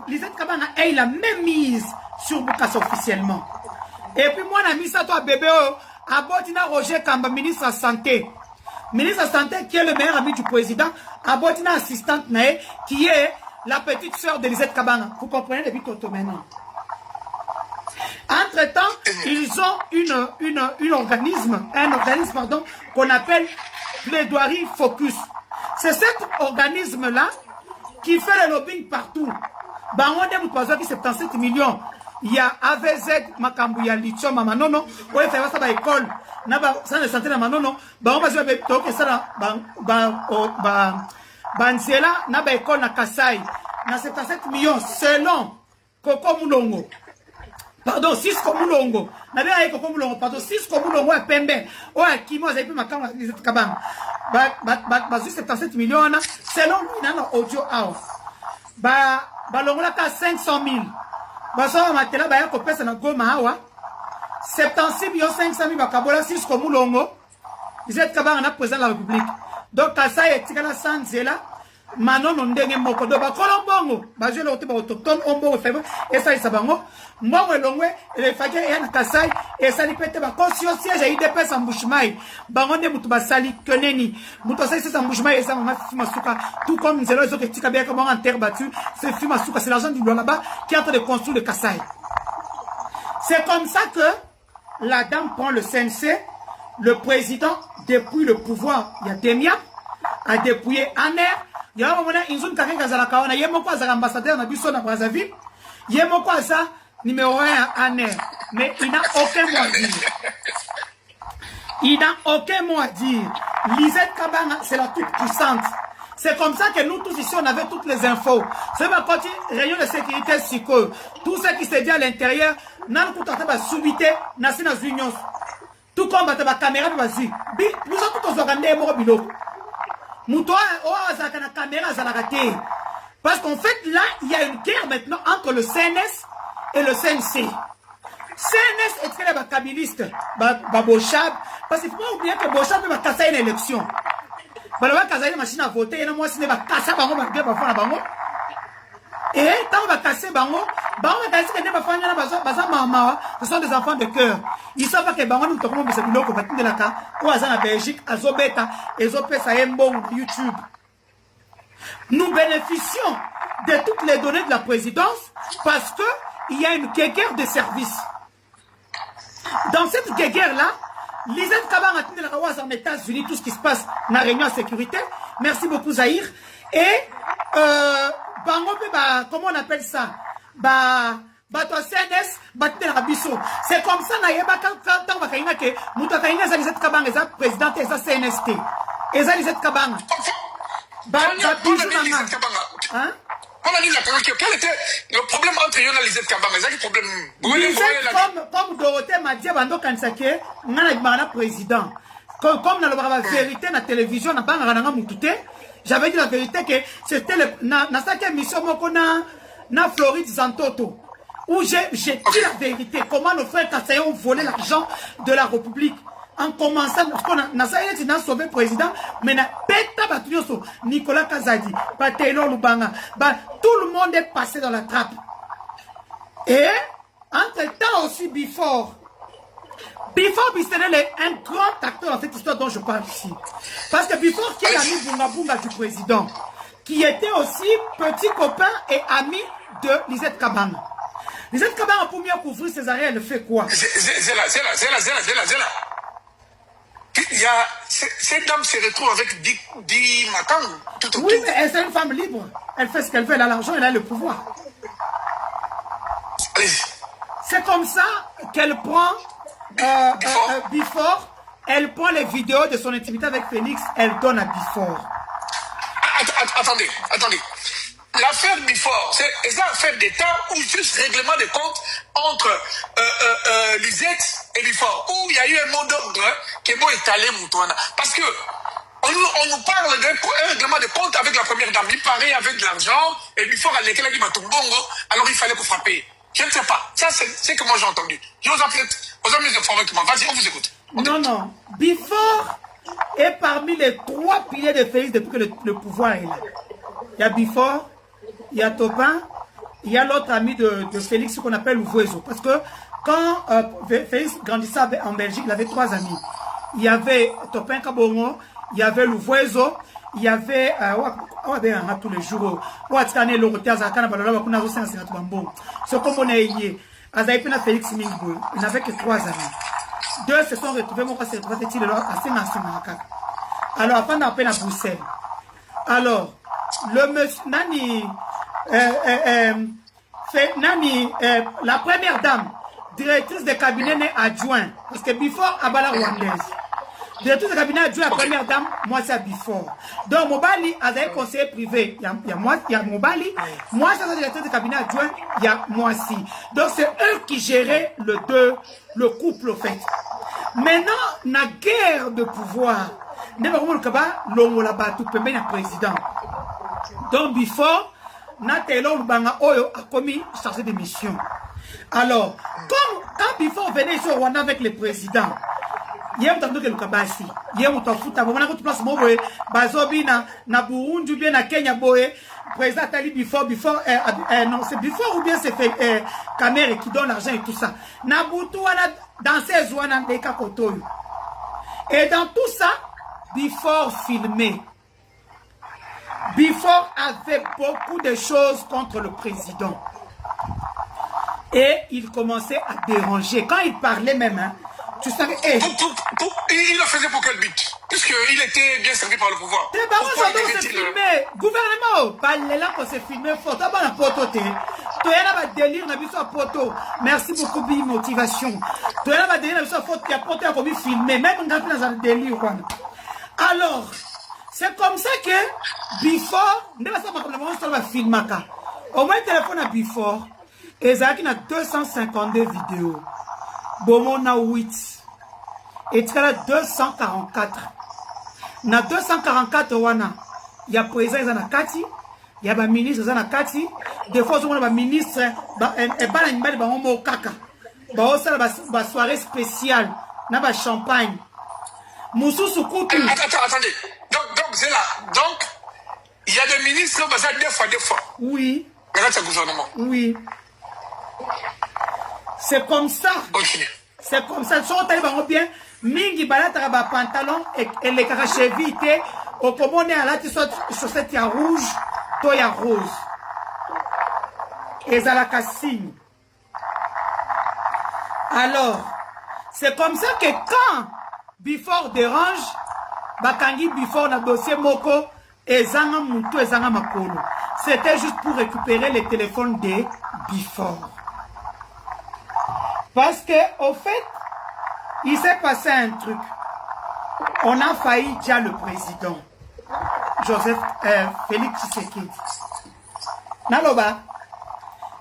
[SPEAKER 3] Lisette Kabanga ait la même mise sur Bukasa officiellement. Et puis moi, j'ai mis ça toi bébé, Abotina Roger Kamba, ministre de la Santé. Ministre de la Santé qui est le meilleur ami du président. Abotina assistante Nae, qui est la petite sœur de Lisette Kabanga. Vous comprenez depuis tout maintenant. Entre-temps, ils ont un organisme pardon, qu'on appelle Plaidoirie Focus. C'est cet organisme-là qui fait le lobbying partout. Bah, on a des 77 millions. Il y a AVZ, Makambouya, Lithium, Manono, ouais, ça va, ça va école. N'a pas, ça ne santé, Manono. Bah, on va jouer avec toi, que ça, Banzela, n'a pas école, na Kasai. Na 77 millions, selon Koko Moulongo. Pardon, 6 Komulongo. N'a pas Koko Moulongo, pardon, 6 Komulongo, à Pembe. Ouais, à Kimo, vous avez pu Makamba, les Kabang. Bah, 77 millions, selon lui, n'a pas audio out. Bah, l'ongola, 500 000. Baso matela ba yako pesa na goma hawa 76 millions 500 000 bakabola 6 comme longo Lisette Kabanga na président de la République. Donc ça est tikala sanzela manono ndenge moko do ba kolombongo ba jelo ote ba autochtone ombo febe et ça isabango mbongo longwe le fake ya na Kasai et ça li pete ba conscience siège IDP Sambushmai bangonde mutu ba sali keneni mutu ça Sambushmai et ça mama Fimasuka tout comme zelo zo que tika bien comme en terre battue c'est Fimasuka c'est l'argent du blanc là-bas qui est en train de construire le Kasai. C'est comme ça que la dame prend le CNC, le président depuis le pouvoir, il y a Demia à dépouiller Aner. Il y a un moment où Inzun Kake Kazalakawana, il y a mon quoi ambassadeur na Bisson à Brazzaville. Il y a mon quoi ça numéro 1 Aner. Mais il n'a aucun mot à dire. Il n'a aucun mot à dire. Lisette Kabanga, c'est la toute puissante. C'est comme ça que nous tous ici, on avait toutes les infos. C'est ma partie réunion de sécurité psycho. Tout ce qui se dit à l'intérieur, n'a pas subité, n'a pas union. Tout comme la caméra, vas-y. Nous sommes tous organisés, Morobilo. Moutoua, la caméra, ça l'a raté. Parce qu'en fait, là, il y a une guerre maintenant entre le CNS et le CNC. CNS est très kabiliste, Bochab, parce qu'il ne faut pas oublier que Bochab va casser une élection. Il va casser une machine à voter, et moi, il va casser la bango. Et quand on va casser bango, ce sont des enfants de cœur. Ils savent pas que bango nous tombons mais c'est nous qu'on va tenir la cas. Ou à la Belgique, à Zobeta, et Zopesa et bon YouTube. Nous bénéficions de toutes les données de la présidence parce que il y a une guerre de service. Dans cette guerre-là, Lisette Kabang a tenu la Kawas en États-Unis, tout ce qui se passe dans la réunion de sécurité. Merci beaucoup, Zahir. Et, comment on appelle ça? C'est comme ça, quand on va dire que Moutakaïna, c'est Lisette Kabang, c'est présidente, c'est CNST. Et c'est Lisette Kabang. Hein?
[SPEAKER 4] Quel était le problème entre Yona et Lisette Kabanga? C'est le problème.
[SPEAKER 3] Lisette, comme Dorothée m'a dit, Bando Kansake, on a un président. Comme dans la vérité, dans la télévision, on n'a pas un moutouté. J'avais dit la vérité que c'était dans cette émission na Floride Zantoto. Où j'ai dit la vérité. Comment nos frères Kassai ont volé l'argent de la République. En commençant, parce qu'on a sauvé le président, mais Nicolas Kazadi, Taylor Lubanga, tout le monde est passé dans la trappe. Et, entre-temps aussi, Before, c'était un grand acteur dans cette histoire dont je parle ici. Parce que Before, qui est l'ami Bunga Bunga du président, qui était aussi petit copain et ami de Lisette Kabang. Lisette Kabang, pour mieux couvrir ses arrêts, elle fait quoi?
[SPEAKER 4] C'est là. Cette dame se retrouve avec 10 matins tout autour.
[SPEAKER 3] Oui, mais elle est une femme libre. Elle fait ce qu'elle veut, elle a l'argent, elle a le pouvoir. C'est comme ça qu'elle prend Before, elle prend les vidéos de son intimité avec Félix, elle donne à Before.
[SPEAKER 4] Attendez. L'affaire Before, c'est une affaire d'État ou juste règlement de compte entre Lisette et Before, où il y a eu un mot d'ordre qui est bon étalé, Moutouana. Parce que on nous parle d'un règlement de compte avec la première dame. Il paraît avec de l'argent et Before a l'école qui m'a tout bongo, alors il fallait pour frapper. Je ne sais pas. Ça, c'est que moi j'ai entendu. Je vous en prie, aux amis informés que moi. Vas-y, on vous écoute.
[SPEAKER 3] Non. Before est parmi les 3 piliers de Félix depuis que le pouvoir est là. Il y a Before, il y a Topin, il y a l'autre ami de Félix qu'on appelle Louvoiseau. Parce que quand Félix grandissait en Belgique, il avait 3 amis. Il y avait Topin Kabongo, il y avait Louvoiseau, il y avait tous les jours. Ce comme on est hier, Félix Mingbo, il n'avait que 3 amis. 2 se sont retrouvés, moi, se retrouvé alors, après, on a appelé à Bruxelles. Alors, le monsieur, la première dame, directrice de cabinet n'est adjoint, parce que Before a la rwandaise. Directrice de cabinet adjoint, la première dame, moi c'est Before. Donc Mobali a des conseillers privés. Il y a moi, il y a Mobali. Moi, c'est directrice de cabinet adjoint, il y a moi aussi. Donc c'est eux qui géraient le couple, au fait. Maintenant, la guerre de pouvoir, président. Donc Before, Taylor Lubanga Oyo a commis chargé de mission. Alors, quand Before venait ici au Rwanda avec le président, il y a un temps que le Kabasi, il y a un temps que le place Moboé, Bazobi, na Burundi, bien na Kenya Boé, président Ali Before, non, c'est Before ou bien c'est Kamere qui donne l'argent et tout ça. Nabutu, dans ces Zouana, des Kakotoyo. Et dans tout ça, Before filmé. Before avait beaucoup de choses contre le président. Et il commençait à déranger. Quand il parlait même, hein, tu savais...
[SPEAKER 4] Il le faisait pour quel but? puisqu'il était bien servi par le pouvoir.
[SPEAKER 3] T'es baron, ça doit se filmer. Gouvernement, pas là pour se filmer fort. T'as pas la photo, t'es. Tu es là, délire, n'a vu sa photo. Merci beaucoup, Bi Motivation. Tu es là, délire, n'a vu sa photo. Tu as porté à comme filmer. Même on a plus dans un délire, quoi. Alors, c'est comme ça que, before, on va filmer. Au moins, le téléphone à before. Et ça, il y a 252 vidéos. Bon, on a 8. Et tu as 244. Na 244 wana il y a président ils en kati il y a ba ministre ils en kati des fois on a ba ministre et ba na mbali ba mo kaka ba osala ba soirée spéciale na ba champagne mususu kutu.
[SPEAKER 4] Attendez donc c'est là donc il y a des ministres bah ça deux fois
[SPEAKER 3] oui
[SPEAKER 4] mais là c'est le gouvernement
[SPEAKER 3] oui c'est comme ça.
[SPEAKER 4] Okay.
[SPEAKER 3] C'est comme ça sont tali bango bien mingi balata ba pantalon et les carachevité au pomone à la chaussette ya rouge to ya rose et ça la cassine. Alors c'est comme ça que quand before dérange bakangi before na dossier moko et zanga mutu et zanga makolo c'était juste pour récupérer les téléphones de before parce que au fait il s'est passé un truc. On a failli déjà le président. Félix Tshisekedi. Naloba.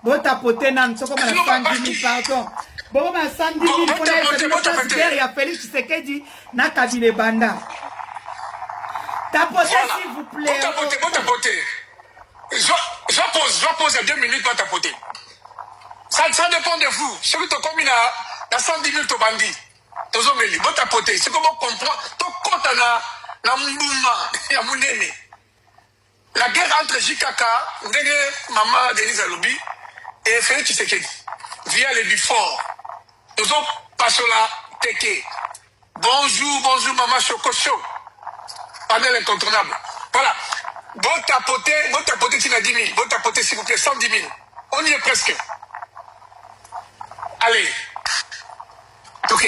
[SPEAKER 3] Bon tapoter nan soko ma 110 000 pardon. Bon ma 110 000 pour il y a Félix Tshisekedi na Kabile Banda. Tapotez s'il vous plaît.
[SPEAKER 4] Bon tapoter. Je pose 2 minutes pour tapoter. Ça dépend de vous. Celui qui comme il a 110 000 to bandit. Tozomeli, bon tapoter, c'est comment comprendre, ton compte na mbuma, ya munene. La guerre entre JKK, Maman Denise Alobi et Félix Tshisekedi, via les Bifort. Nous avons passé la teke. Bonjour, Maman Chococho. Panel incontournable. Voilà. Bon tapoter, tu n'as 10 000. Bon tapoter, s'il vous plaît, 110 000. On y est presque. Allez. Ok.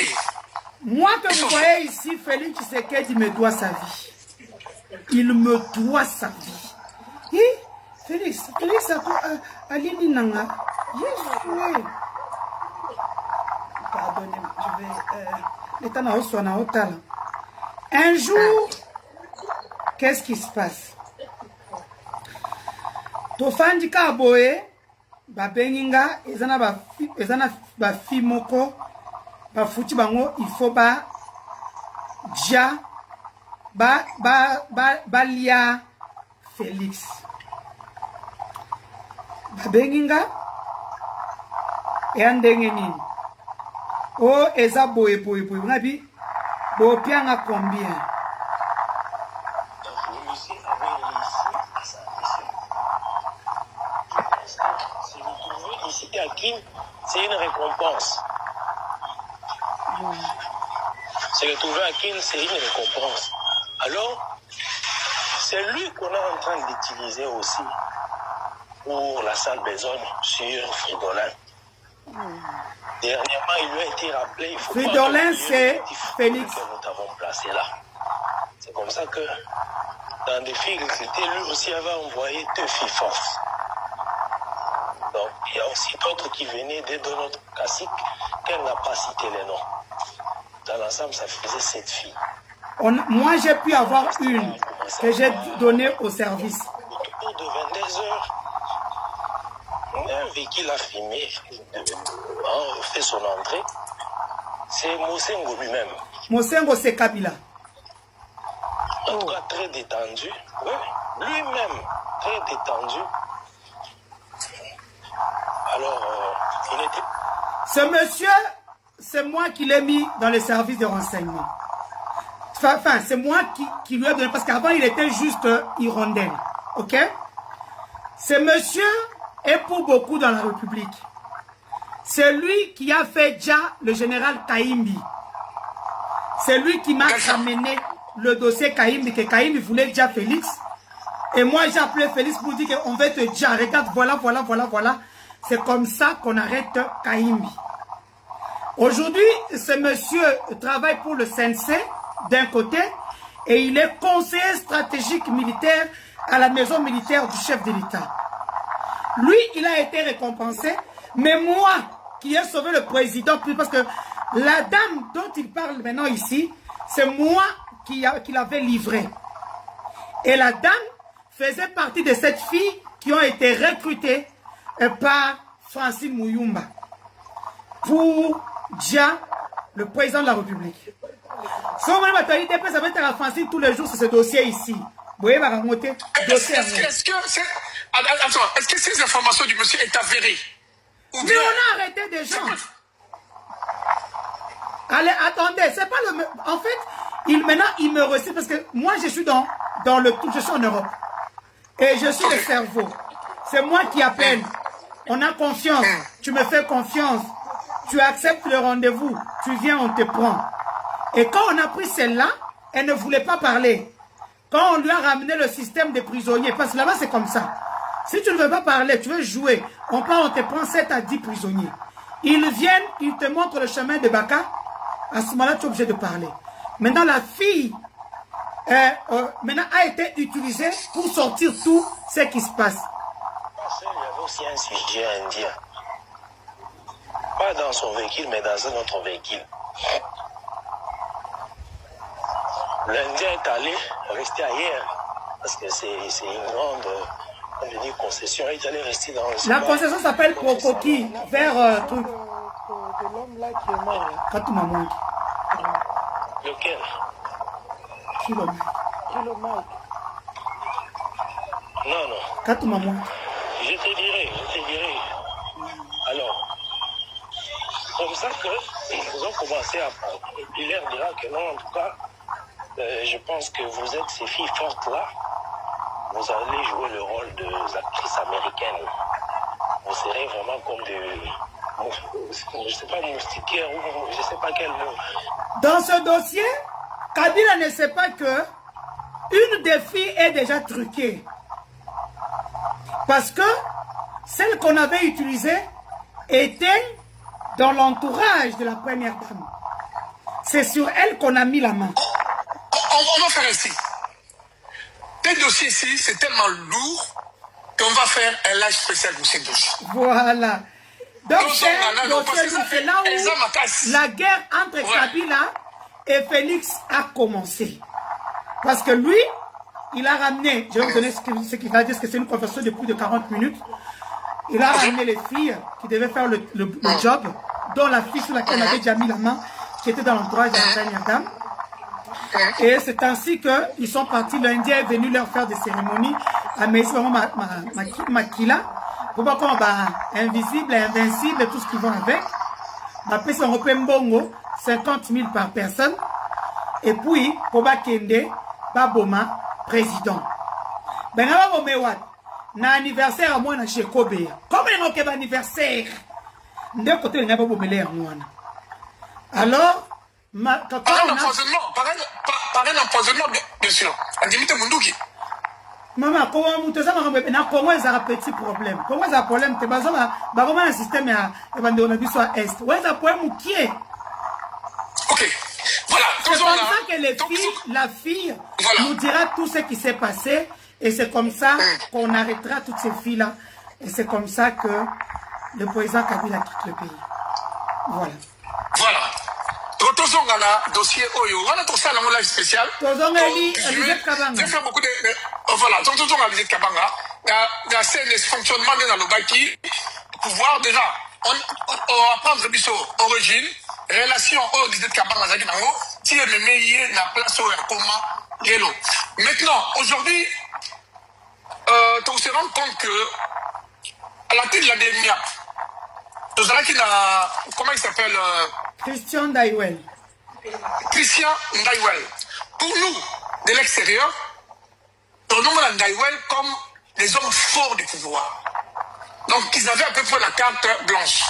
[SPEAKER 3] Moi que vous voyez ici, Félix Tshisekedi me doit sa vie. Il me doit sa vie. Félix, Alini Nanga. Pardonnez, je vais... L'état n'a pas son autre. Un jour, qu'est-ce qui se passe? Tofandi Kaboe, Babeninga, ezana ba fimoko. Bafuti bango il faut ba lia Félix babenginga et andengeni oh eza boy ngabi bo pianga combien
[SPEAKER 5] ici à Kin, c'est une récompense. C'est le trouver à Kin, c'est une récompense. Alors, c'est lui qu'on est en train d'utiliser aussi pour la salle besogne sur Fridolin. Dernièrement, il lui a été rappelé, il faut
[SPEAKER 3] Fridolin, c'est Félix
[SPEAKER 5] que nous t'avons placé là. C'est comme ça que dans des filles recrutées, lui aussi avait envoyé 2 filles forces. Donc, il y a aussi d'autres qui venaient de notre classique qu'elle n'a pas cité les noms. Dans l'ensemble, ça faisait 7 filles.
[SPEAKER 3] Moi, j'ai pu avoir une que j'ai donnée au service.
[SPEAKER 5] Autour de 22 heures, un véhicule a filmé, a fait son entrée. C'est Mosengo lui-même.
[SPEAKER 3] Mosengo, c'est Kabila.
[SPEAKER 5] En tout cas, très détendu. Oui, lui-même, très détendu. Alors, il était...
[SPEAKER 3] Ce monsieur, c'est moi qui l'ai mis dans les services de renseignement. Enfin, c'est moi qui lui ai donné, parce qu'avant, il était juste hirondelle. Ok? Ce monsieur est pour beaucoup dans la République. C'est lui qui a fait déjà le général Kaimbi. C'est lui qui m'a ramené le dossier Kaimbi, que Kaimbi voulait déjà Félix. Et moi, j'ai appelé Félix pour dire qu'on veut te dire, regarde, voilà. C'est comme ça qu'on arrête Kaimbi. Aujourd'hui, ce monsieur travaille pour le CNC d'un côté et il est conseiller stratégique militaire à la maison militaire du chef de l'État. Lui, il a été récompensé, mais moi, qui ai sauvé le président, parce que la dame dont il parle maintenant ici, c'est moi qui l'avais livré. Et la dame faisait partie de cette fille qui ont été recrutées par Francine Mouyumba pour Dia, le président de la République. Si on va ça va être à Francine tous les jours sur ce dossier ici. Vous voyez,
[SPEAKER 4] est-ce que ces informations du monsieur est avérées?
[SPEAKER 3] Mais on a arrêté des gens. Allez, attendez, c'est pas le... En fait, maintenant, il me reçoit parce que moi, je suis dans le tout, je suis en Europe. Et je suis le cerveau. C'est moi qui appelle. On a confiance. Tu me fais confiance. Tu acceptes le rendez-vous. Tu viens, on te prend. Et quand on a pris celle-là, elle ne voulait pas parler. Quand on lui a ramené le système des prisonniers, parce que là-bas, c'est comme ça. Si tu ne veux pas parler, tu veux jouer, on te prend 7 à 10 prisonniers. Ils viennent, ils te montrent le chemin de Baka. À ce moment-là, tu es obligé de parler. Maintenant, la fille maintenant a été utilisée pour sortir tout ce qui se passe.
[SPEAKER 5] Il y avait aussi un sujet indien. Pas dans son véhicule, mais dans un autre véhicule. L'Indien est allé rester ailleurs. Parce que c'est une grande... concession, il est allé rester dans le...
[SPEAKER 3] La concession s'appelle Pokoki, vers truc.
[SPEAKER 6] De l'homme là qui est mort.
[SPEAKER 3] Katoumamouki.
[SPEAKER 5] Lequel?
[SPEAKER 3] Kilomètre.
[SPEAKER 5] Non, non.
[SPEAKER 3] Katoumamouki.
[SPEAKER 5] Je te dirai. Alors, comme ça que ils ont commencé à... Il leur dira que non, en tout cas, je pense que vous êtes ces filles fortes là. Vous allez jouer le rôle de actrices américaines. Vous serez vraiment comme des... Je ne sais pas, moustiquaires ou je ne sais pas quel mot.
[SPEAKER 3] Dans ce dossier, Kabila ne sait pas que une des filles est déjà truquée. Parce que celle qu'on avait utilisée était dans l'entourage de la première dame. C'est sur elle qu'on a mis la main.
[SPEAKER 4] On va faire ainsi. Tes dossiers ici, c'est tellement lourd qu'on va faire un live spécial pour ces dossiers.
[SPEAKER 3] Voilà. Donc, c'est là où la guerre entre Kabila et Félix a commencé. Parce que lui, il a ramené, je vais vous donner ce qu'il va dire, parce que c'est une conversation de plus de 40 minutes. Il a ramené les filles qui devaient faire le job, dont la fille sur laquelle on avait déjà mis la main, qui était dans l'entourage de la première dame. Et c'est ainsi qu'ils sont partis. L'Indien est venu leur faire des cérémonies à Makila. Pour voir comment invisible, invincible, tout ce qui va avec. Après, c'est un mbongo, 50 000 par personne. Et puis, pour Kende, Baboma, président. Ben, na anniversaire à moi, na chez Kobe. Comment il y a un anniversaire? De côté, il n'y a pas de alors,
[SPEAKER 4] par un empoisonnement, bien sûr. Andimite Munduki.
[SPEAKER 3] Maman, comment vous avez un petit problème? Comment vous avez un problème? Tu as un système à est. Où est-ce un problème qui est?
[SPEAKER 4] Ok. Voilà.
[SPEAKER 3] C'est comme ça que la fille nous dira tout ce qui s'est passé. Et c'est comme ça qu'on arrêtera toutes ces filles-là. Et c'est comme ça que le président Kabila quitte le pays. Voilà.
[SPEAKER 4] Voilà. Tozongala dossier Oyo. Voilà tout ça dans mon live spécial.
[SPEAKER 3] Je
[SPEAKER 4] vais faire beaucoup de... Voilà. Tozongala Lisette Kabanga. Il y a ces fonctionnements dans le baki. Pouvoir déjà. On va prendre biso origine. Relation au Lisette Kabanga. Si elle me met la place au comment Yelo. Maintenant, aujourd'hui, on se rend compte que à la tête de la dernière, comment il s'appelle
[SPEAKER 3] Christian Ndaiwel.
[SPEAKER 4] Christian Ndaiwel. Pour nous, de l'extérieur, tournons Ndaiwel comme les hommes forts du pouvoir. Donc, ils avaient à peu près la carte blanche.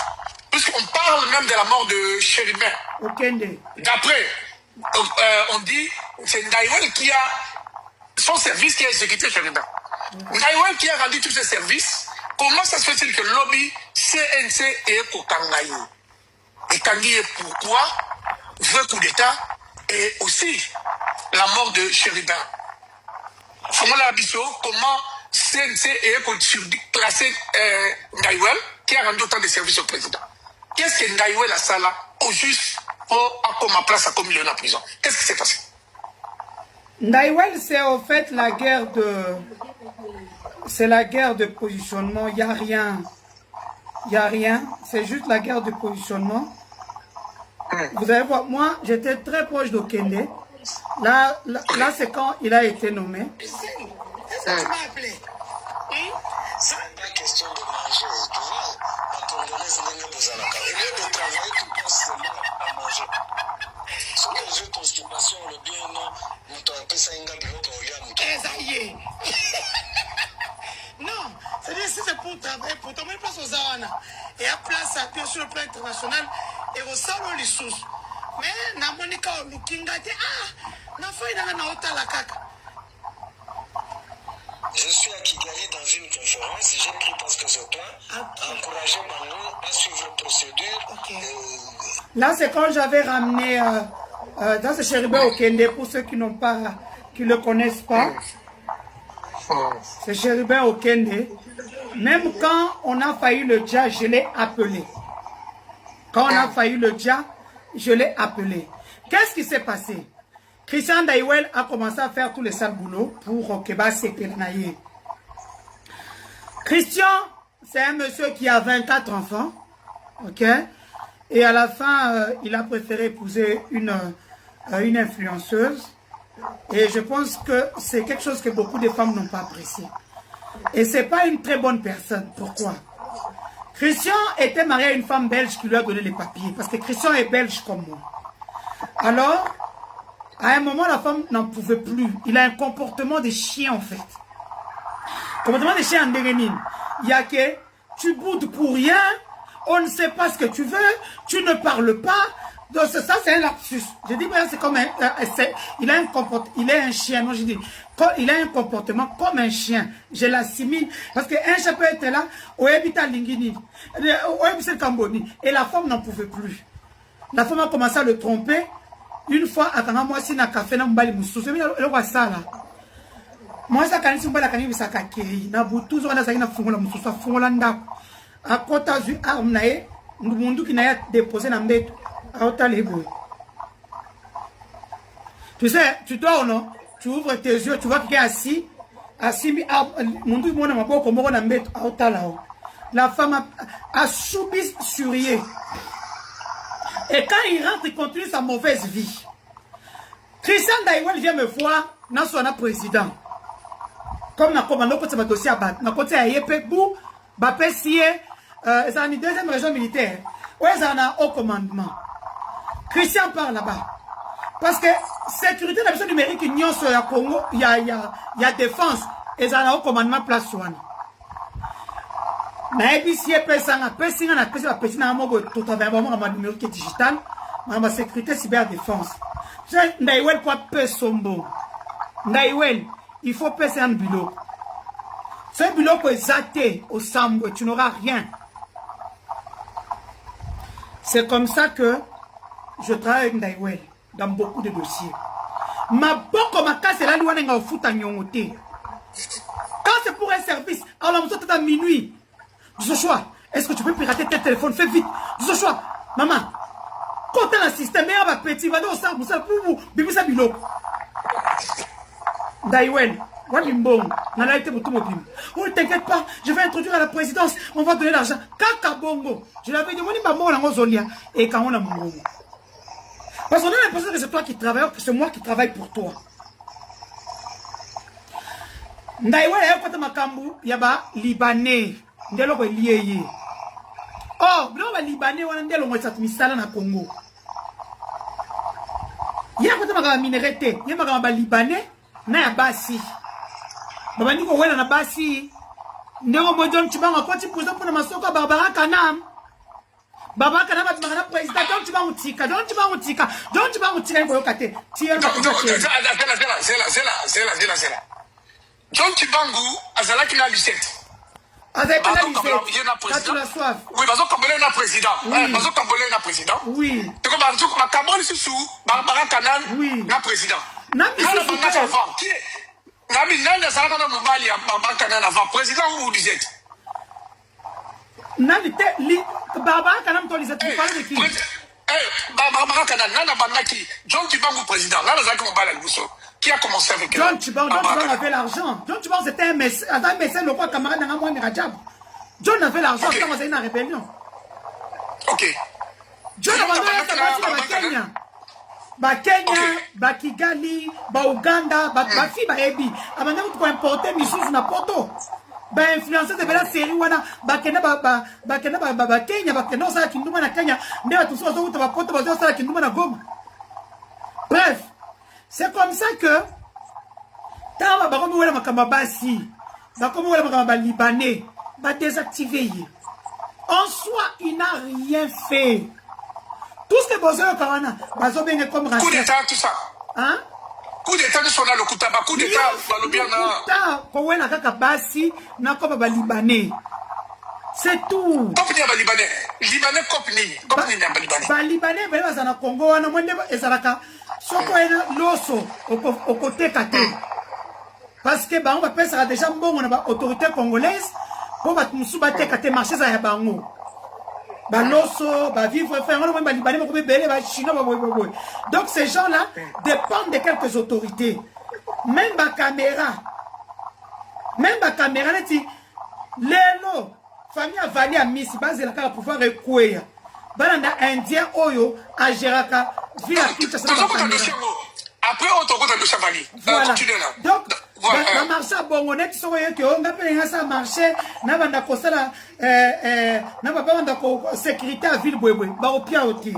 [SPEAKER 4] Puisqu'on parle même de la mort de Chéribin.
[SPEAKER 3] Okende.
[SPEAKER 4] D'après, on dit, c'est Ndaiwel qui a son service qui a exécuté Chéribin. Ndaiwel qui a rendu tous ses services. Comment ça se fait-il que le lobby CNC est au Kangaï? Et Kangaï, pourquoi veut coup d'État? Et aussi, la mort de Chérubin. Famola Bisso, comment CNC est classé Ndaïwel, qui a rendu autant de services au président. Qu'est-ce que Ndaïwel a ça là, au juste, pour ma place à comme il est en prison? Qu'est-ce qui s'est passé?
[SPEAKER 3] Ndaïwel, c'est au fait la guerre de... C'est la guerre de positionnement, il n'y a rien. Il n'y a rien, c'est juste la guerre de positionnement. Vous allez voir, moi, j'étais très proche d'Okende. Là c'est quand il a été nommé.
[SPEAKER 6] Est-ce que tu m'as appelé?
[SPEAKER 5] C'est même pas question de manger, tu vois. La Congolaise n'est pas besoin. Au lieu de travailler, tu penses seulement à manger. Ce que les autres occupations, le bien, non, nous t'en peu ça, il y a des
[SPEAKER 6] Ça y est. Non, c'est-à-dire si c'est pour travailler, pour tomber place aux Zawana. Et à place à pied sur le plan international, et au salon les sous. Mais, na monika au lookinga, na feuille na ota la caca.
[SPEAKER 5] Je suis à Kigali dans une conférence, j'ai pris parce que c'est toi, encourager Bango à suivre la procédure.
[SPEAKER 6] Okay.
[SPEAKER 3] Là, c'est quand j'avais ramené dans ce Chérubin Okende, pour ceux qui n'ont pas, qui ne le connaissent pas. C'est Chérubin Okende. Même quand on a failli le dia, je l'ai appelé. Quand on a failli le dia, je l'ai appelé. Qu'est-ce qui s'est passé? Christian Ndaïwel a commencé à faire tous les sales boulots pour Keba Sekelanaye. Christian, c'est un monsieur qui a 24 enfants. Ok? Et à la fin, il a préféré épouser une influenceuse. Et je pense que c'est quelque chose que beaucoup de femmes n'ont pas apprécié. Et c'est pas une très bonne personne. Pourquoi? Christian était marié à une femme belge qui lui a donné les papiers. Parce que Christian est belge comme moi. Alors, à un moment, la femme n'en pouvait plus. Il a un comportement de chien, en fait. Comportement de chien en dérénine. Il y a que tu boudes pour rien, on ne sait pas ce que tu veux, tu ne parles pas. Donc ça, c'est un lapsus. Je dis, c'est comme un... il est un chien. Moi, je dis, il a un comportement comme un chien. Je l'assimile. Parce qu'un chien peut être là, au Ebita Lingini, au Ebita Camboni. Et la femme n'en pouvait plus. La femme a commencé à le tromper. Une fois, à moi, si na café, na mbali moussous, le roi ça là. Moi, ça, quand je suis mbali, quand je suis kakei, na boutou, on a ça, na fungola moussous, fungola nda. À côté du arme, nae, nous qui n'a déposé na mbet, à ota lebo. Tu sais, tu dors ou non? Tu ouvres tes yeux, tu vois qu'il est assis, mundu mona maboko moko na mbet, à ota là-haut. La femme a soubi surier. Et quand il rentre, il continue sa mauvaise vie. Christian Ndaïwel vient me voir, dans son président. Comme na commando côté ma dossier à battre, na côté à Yepebou, Bapessier, c'est une deuxième région militaire. Ouais, c'est un haut commandement. Christian part là-bas. Parce que sécurité de la mission numérique, il y a Congo, il y a défense, et c'est un haut commandement place soigne. Na ebisi pesanga pesinga na pesi ba pesina mogo tout travail vraiment ma numéro qui est digital ma sécurité cyber défense. Ndaïwel quoi pesombo. Ndaïwel, il faut passer un bulot. Ce bulot peut zater au sambo, tu n'auras rien. C'est comme ça que je travaille avec Ndaïwel dans beaucoup de dossiers. Ma boko ma casse la loi nga futa nyongote. Quand c'est pour un service, alors on s'entend à minuit. Joshua, est-ce que tu peux pirater tes téléphones? Fais vite. Joshua, maman, quand tu as un système, il y a un petit, va dans ça, vous savez, pour vous, bébé ça bilo. Ndaïwel, Walimbong, n'a été pour tout mobile. Oh, ne t'inquiète pas, je vais introduire à la présidence, on va donner l'argent. Kaka bongo, je l'avais demandé, maman, on a Zolia, et quand on a mon bongo. Parce qu'on a l'impression que c'est toi qui travailles, que c'est moi qui travaille pour toi. Ndaïwel, il y a Makambu, il y a Libanais. Ndelo ko lié. Oh, blo ba libanais wana ndelo mo tsatu misala na Congo. Ya ko tama minerete, ya ma ba libanais na ya basi. Baba ndiko wela na basi. Ndego mo John Chibango ko ti puza pona masoko Barbara Kanam. Baba Kanam ba magana president John Chibango tika, John Chibango tika. John Chibango tika ko yokate. Ti ya ko
[SPEAKER 4] c'est là. John Chibango azalaki na Lucette.
[SPEAKER 3] Avec la
[SPEAKER 4] quand tu
[SPEAKER 3] la soif.
[SPEAKER 4] Oui, parce que Cambodge est président. Parce que Cambodge est président.
[SPEAKER 3] Oui.
[SPEAKER 4] Tu comprends? Cambodge est sous Barbara Canal,
[SPEAKER 3] oui.
[SPEAKER 4] Na président. Lisette.
[SPEAKER 3] Nani te Barbara Kanam to Lisette, vous parlez de qui?
[SPEAKER 4] Barbara Kanam, Nana Banaki, John Chibangu président, Nana Zaki Mobala Gousso, qui a commencé avec
[SPEAKER 3] John Chibangu avait l'argent. John Chibangu c'était un mécène, le roi camarade n'a moins Rajab. John avait l'argent quand on a une rébellion.
[SPEAKER 4] Ok.
[SPEAKER 3] John avait Kenya. Kenya, Kigali, Uganda, Bafi, Baebi. Amanda pour importer Missous na poto. Influencer de la série wana Kenya, Kenya, ça Kinduma na Kenya, ndeba tout ça autour de poto, ça Kinduma na Goma. Bref, c'est comme ça que Tama bakomi wala makamba basi, bakomi wala makamba libanais, ba désactiver. En soi, il n'a rien fait. Tout ce que besoin Karana, bazo bien comme
[SPEAKER 4] coup d'état tout ça.
[SPEAKER 3] Hein?
[SPEAKER 4] Coup d'état de son le Koutaba, coup d'état
[SPEAKER 3] Balobiana. Kowena kaka basi na ko ba libanais. C'est tout.
[SPEAKER 4] Kopni ba libanais. Libanais kopni na ba libanais.
[SPEAKER 3] Ba libanais ba bazana Congo wana mwende ezalaka soko ena loso au côté kate. Parce que on va penser déjà bon on a autorité congolaise pour ba musu ba te kate marché za ya bango. Ba loso, ba vivre faire on ba libanais ba belé ba chinois ba. Donc ces gens-là dépendent de quelques autorités. Même ba caméra neti lelo famille a valé à Miss base la pour pouvoir recouer. Balanda indien oyo a Géraka via Kinshasa.
[SPEAKER 4] Après on te compte de Chavali.
[SPEAKER 3] Voilà. Donc la marché bongonet qui sont que on appelle ça marché na banda ko sala na banda ko sécurité à ville bwebwe ba opia oti.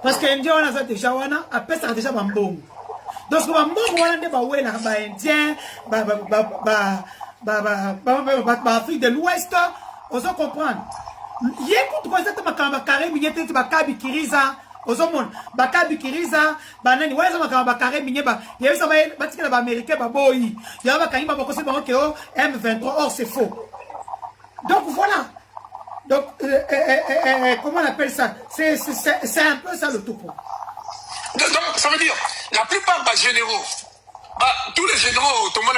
[SPEAKER 3] Parce que indien on a déjà wana après ça déjà bambongo. Donc bambongo wana nde ba wela ba indien ba Afrique de l'Ouest, on se comprendre. Yécoute quoi ça makamba carré minyete ba kabi kiriza ozomona bakabi kiriza banani weza makamba carré minyeba yebisa ba tikela ba américain ba boyi yaba kanimba ba kose ba okeo M23 or c'est faux. Donc voilà. Donc comment on appelle ça? C'est un peu ça le topo.
[SPEAKER 4] Donc ça veut dire la plupart des généraux, tous les généraux, tout le monde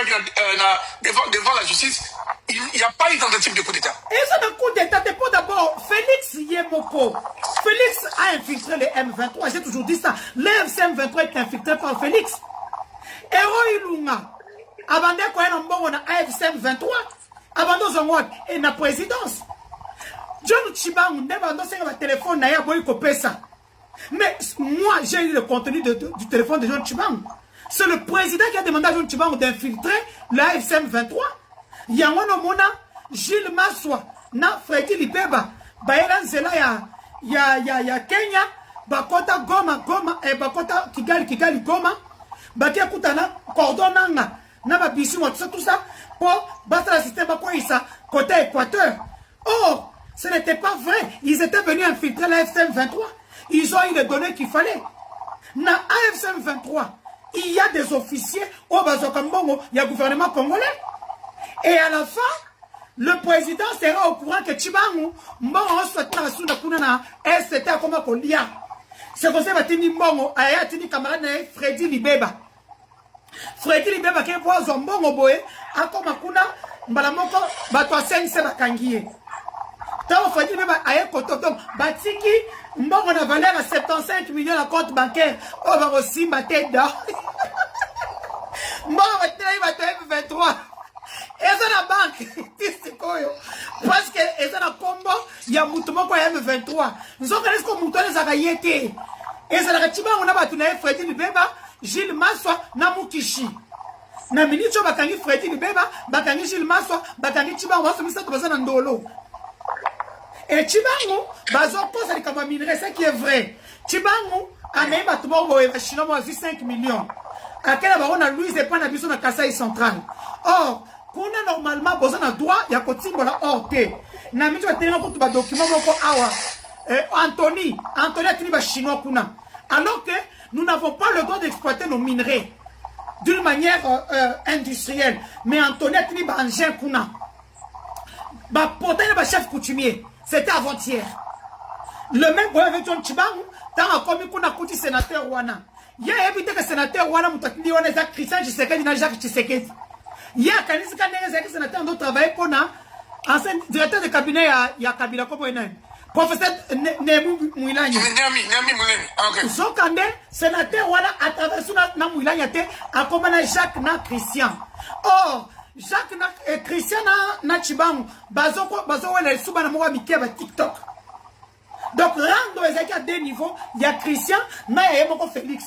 [SPEAKER 4] devant la justice, il n'y a pas eu tentative de coup d'État.
[SPEAKER 3] Et ça, le coup d'État, c'est d'abord Félix Yemoko. Félix a infiltré les M23. J'ai toujours dit ça. Le M23 est infiltré par Félix. Héros Ilunga. Abandé quoi un bon on a AFC 23. Abandon Zongwak et la présidence. John Chibang n'a pas de téléphone n'a pas copié ça. Mais moi j'ai eu le contenu du téléphone de John Chibang. C'est le président qui a demandé à John Chibang d'infiltrer l'AFC 23. Yangono Mona, Gilles Maswa, na Freddy Libeba, Bayeran Zela ya Kenya, Bakota Goma, Bakota Kigali Goma, Bakia Kutana, Cordonanga, Nababisi, tout ça, pour battre le système Bakoïsa, côté Équateur. Or, ce n'était pas vrai. Ils étaient venus infiltrer la FCM 23. Ils ont eu les données qu'il fallait. Na AFCM 23, il y a des officiers au Bazokambongo, il y a le gouvernement congolais. Et à la fin, le président sera au courant que Chibangu, Mbongo soit na suna kuna na ST comme Kolia. C'est comme ça que Tini Mbongo a tini camarade Freddy Libeba. Freddy Libeba qui est pour Zombongo boé, a comme kuna mbalamoko batwa sense bakangié. Tant Freddy Libeba a koto donc batiki Mbongo na valeur à 75 millions à compte bancaire. On va aussi ma tête d'or. Mbongo va te 23. Et ça la banque, parce que et ça la combo, il y a Moutouma quoi M23. Nous sommes allés comme Moutouma les agayétés. Et ça la retiba on a battu na Freddy Libeba, Gilles Maswa, Namukishi. Na minute bakangi Freddy Libeba, bakangi Gilles Maswa, bakangi Chiba on va se mettre ça dans ndolo. Et Chibangu, bazo pose les comme minerai, c'est qui est vrai. Chibangu a même batuma au chinois moi 5 millions. À quel moment on a Louis et pas na biso na Kasai central. Or kuna normalement besoin de droit ya kotimbola orte na mitu batena ko ba document moko awa Anthony atini ba chinois kuna alors que nous n'avons pas le droit d'exploiter nos minerais d'une manière industrielle mais Anthony atini ba engin kuna ba potene ba chef coutumier c'était avant-hier le même problème avec John Chibangu tant a commis kuna kuti sénateur wana Il y a évité que le sénateur Wana Moutakli, on est Christian Tshisekedi, na Jacques Tshisekedi. Il y a Kanisi Kanese, qui sénateur qui travaille pour un ancien directeur de cabinet, il y a Kabila Koboinen. Professeur Nemu Mouilani.
[SPEAKER 4] Nemi Mouleni. Ok.
[SPEAKER 3] Zokande, sénateur Wana, à travers na Mouilani, a commandé Jacques na Christian. Or, Jacques na Christian na Chibangu, Bazo Wele Soubana Moua Mikeba TikTok. Donc, rando ezaki à deux niveaux, il y a Christian, na Yemoko Félix.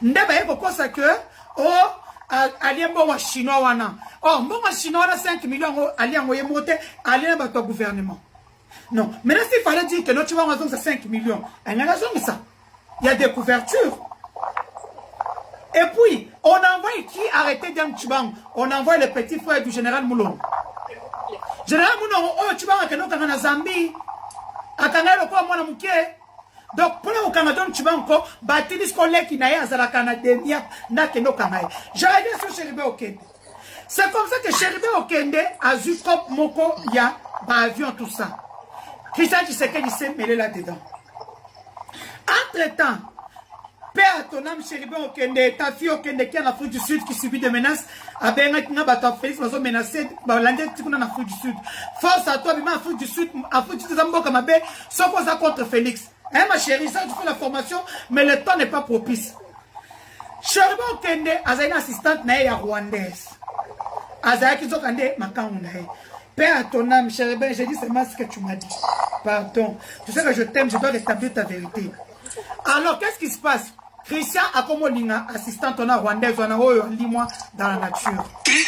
[SPEAKER 3] Ndeba Yemoko ça que, alien bon chinois wana. Oh, bon chinois wana 5 millions, alien moye monte, alien bato gouvernement. Non, maintenant s'il fallait dire que notre chihuahua raison c'est 5 millions, il y a raison de ça. Il y a des couvertures. Et puis, on envoie qui arrêter d'un Tchibang? On envoie le petit frère du général Moulon. Général Moulon, oh, Tchibang a keno kanga na Zambie. Akanga le quoi moi na mouké. Donc pour le Canada Tchibang ko batili scolaire qui naïa za la Canademia na keno kanga. J'ai regardé sur Chéribé Okende. C'est comme ça que Chéribé Okende a vu comme moko ya ba avion tout ça. Christian Tshisekedi s'est mêlé là-dedans. Entre-temps, Père à ton âme, Chéribé Okende, ta fille Okende qui est en Afrique du Sud, qui subit des menaces, a bien Félix va menacer, l'Indien qui est en Afrique du Sud. Force à toi, mais Afrique du Sud, sans cause contre Félix. Hein, ma chérie, ça, tu fais la formation, mais le temps n'est pas propice. Chéribé Okende, a une assistante rwandaise. Azaya qui Zokande, Makaounae. Père à ton âme, Chéribé, j'ai dit seulement ce que tu m'as dit. Pardon. Tu sais que je t'aime, je dois rétablir ta vérité. Alors, qu'est-ce qui se passe? Christian a comme assistante rwandaise, on a moi dans la nature.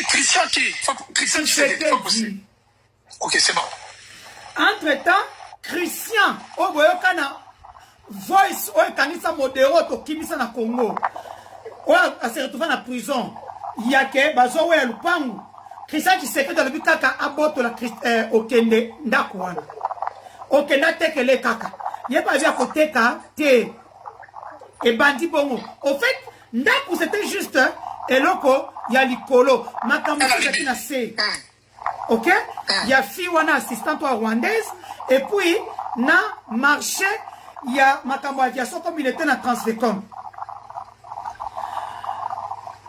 [SPEAKER 4] Christian qui? Christian Tshisekedi. Ok, c'est bon.
[SPEAKER 3] Entre-temps, Christian, au Boyokana, voice, au Kanisa Modero, au Kimisa na Congo, au se retrouve en prison. Il y a que Bazo et Lupangu. Christian Tshisekedi dans le but kaka aboto la Okende ndakwana. Okenda tekele kaka. Il pas vu à côté ka te. Et bandi bongo. Au fait, ndaku c'était juste eloko ya likolo. Makambo c'était na se. OK? Il y a fille wana assistante rwandaise et puis na marché il y a makambo aviation comme il était na Transfecom.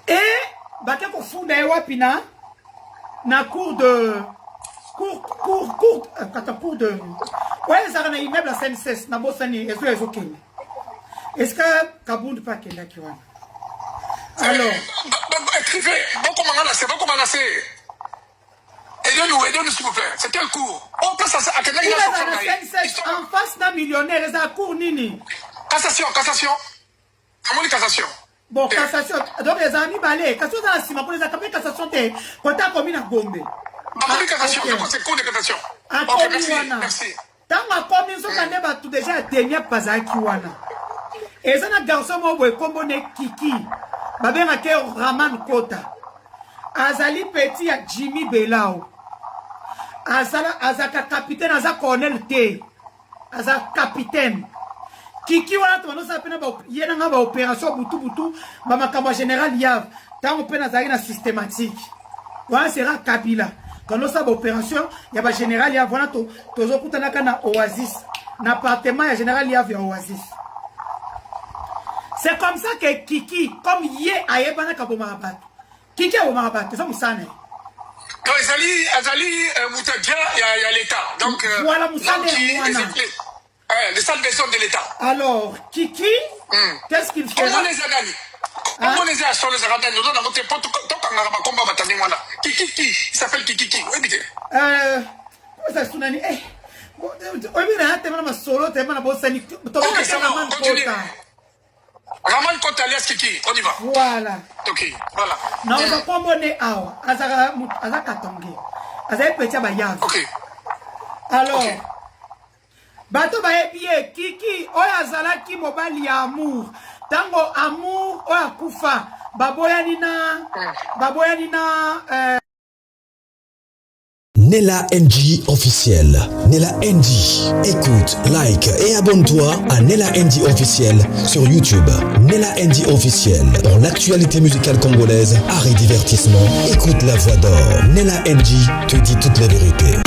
[SPEAKER 3] Et bake ko funda wapi na cours de cours de ouais ça na immeuble à CNCS na bosani est-ce que Kabound pas qu'il a qui va alors
[SPEAKER 4] écrivez beaucoup menacé aidez-nous s'il vous plaît c'est quel cours on passe à quel
[SPEAKER 3] en face d'un millionnaire les a cours nini
[SPEAKER 4] cassation comment dit cassation.
[SPEAKER 3] Bon, cassation. Donc, les amis, balé. Cassation dans la ciment. Pour les accompagner, cassation, t'es. Quand t'as commis la Gombe.
[SPEAKER 4] Cassation, c'est cours de cassation.
[SPEAKER 3] Ok, merci. Tant ma commission, on a tout déjà dernier pas à Kiwana. Et ça, un garçon, moi, comme on est Kiki. Babé, ma terre, Raman Kota. Azali Petit à Jimmy Belao. Azaka capitaine, Azaka colonel T. Azaka capitaine. Kiki wana tono sa pena ba yena nga ba opération butu ba makambo général yav tant pena za ina systématique wana sera Kabila quand on sa ba opération ya ba général yav wana tozo kutana kana Oasis na appartement ya général yav ya Oasis. C'est comme ça que Kiki comme yé ayebana ka boma bat Kiki a boma bat ça musane
[SPEAKER 4] donc Azali Moutadia ya l'état donc
[SPEAKER 3] voilà musane
[SPEAKER 4] les salles des hommes de l'État.
[SPEAKER 3] Alors, Kiki, qu'est-ce qu'il fait?
[SPEAKER 4] Comment les agani? Comment les a sur les agani? Nous avons voté pour tout le combat bataillon. Kiki, il s'appelle Kiki. Oui, bien.
[SPEAKER 3] Comment ça se tourne? Oui, mais là, tu es vraiment solo, tu es vraiment bossani.
[SPEAKER 4] Ok, ça va, continue. Raman Kota alias Kiki, on y va.
[SPEAKER 3] Voilà.
[SPEAKER 4] Ok, voilà.
[SPEAKER 3] Non, on va pas monnaie awa. Azaka tongi. Azaka petit abayave.
[SPEAKER 4] Ok.
[SPEAKER 3] Alors. Bato ba ebie Kiki oya zalaki mobali ya amour tango amour oya kufa baboyani na
[SPEAKER 1] Nella NG officiel. Nella NG. Écoute, like et abonne-toi à Nella NG officiel sur YouTube. Nella NG officiel. Pour l'actualité musicale congolaise, art et divertissement, écoute la voix d'or. Nella NG te dit toutes les vérités.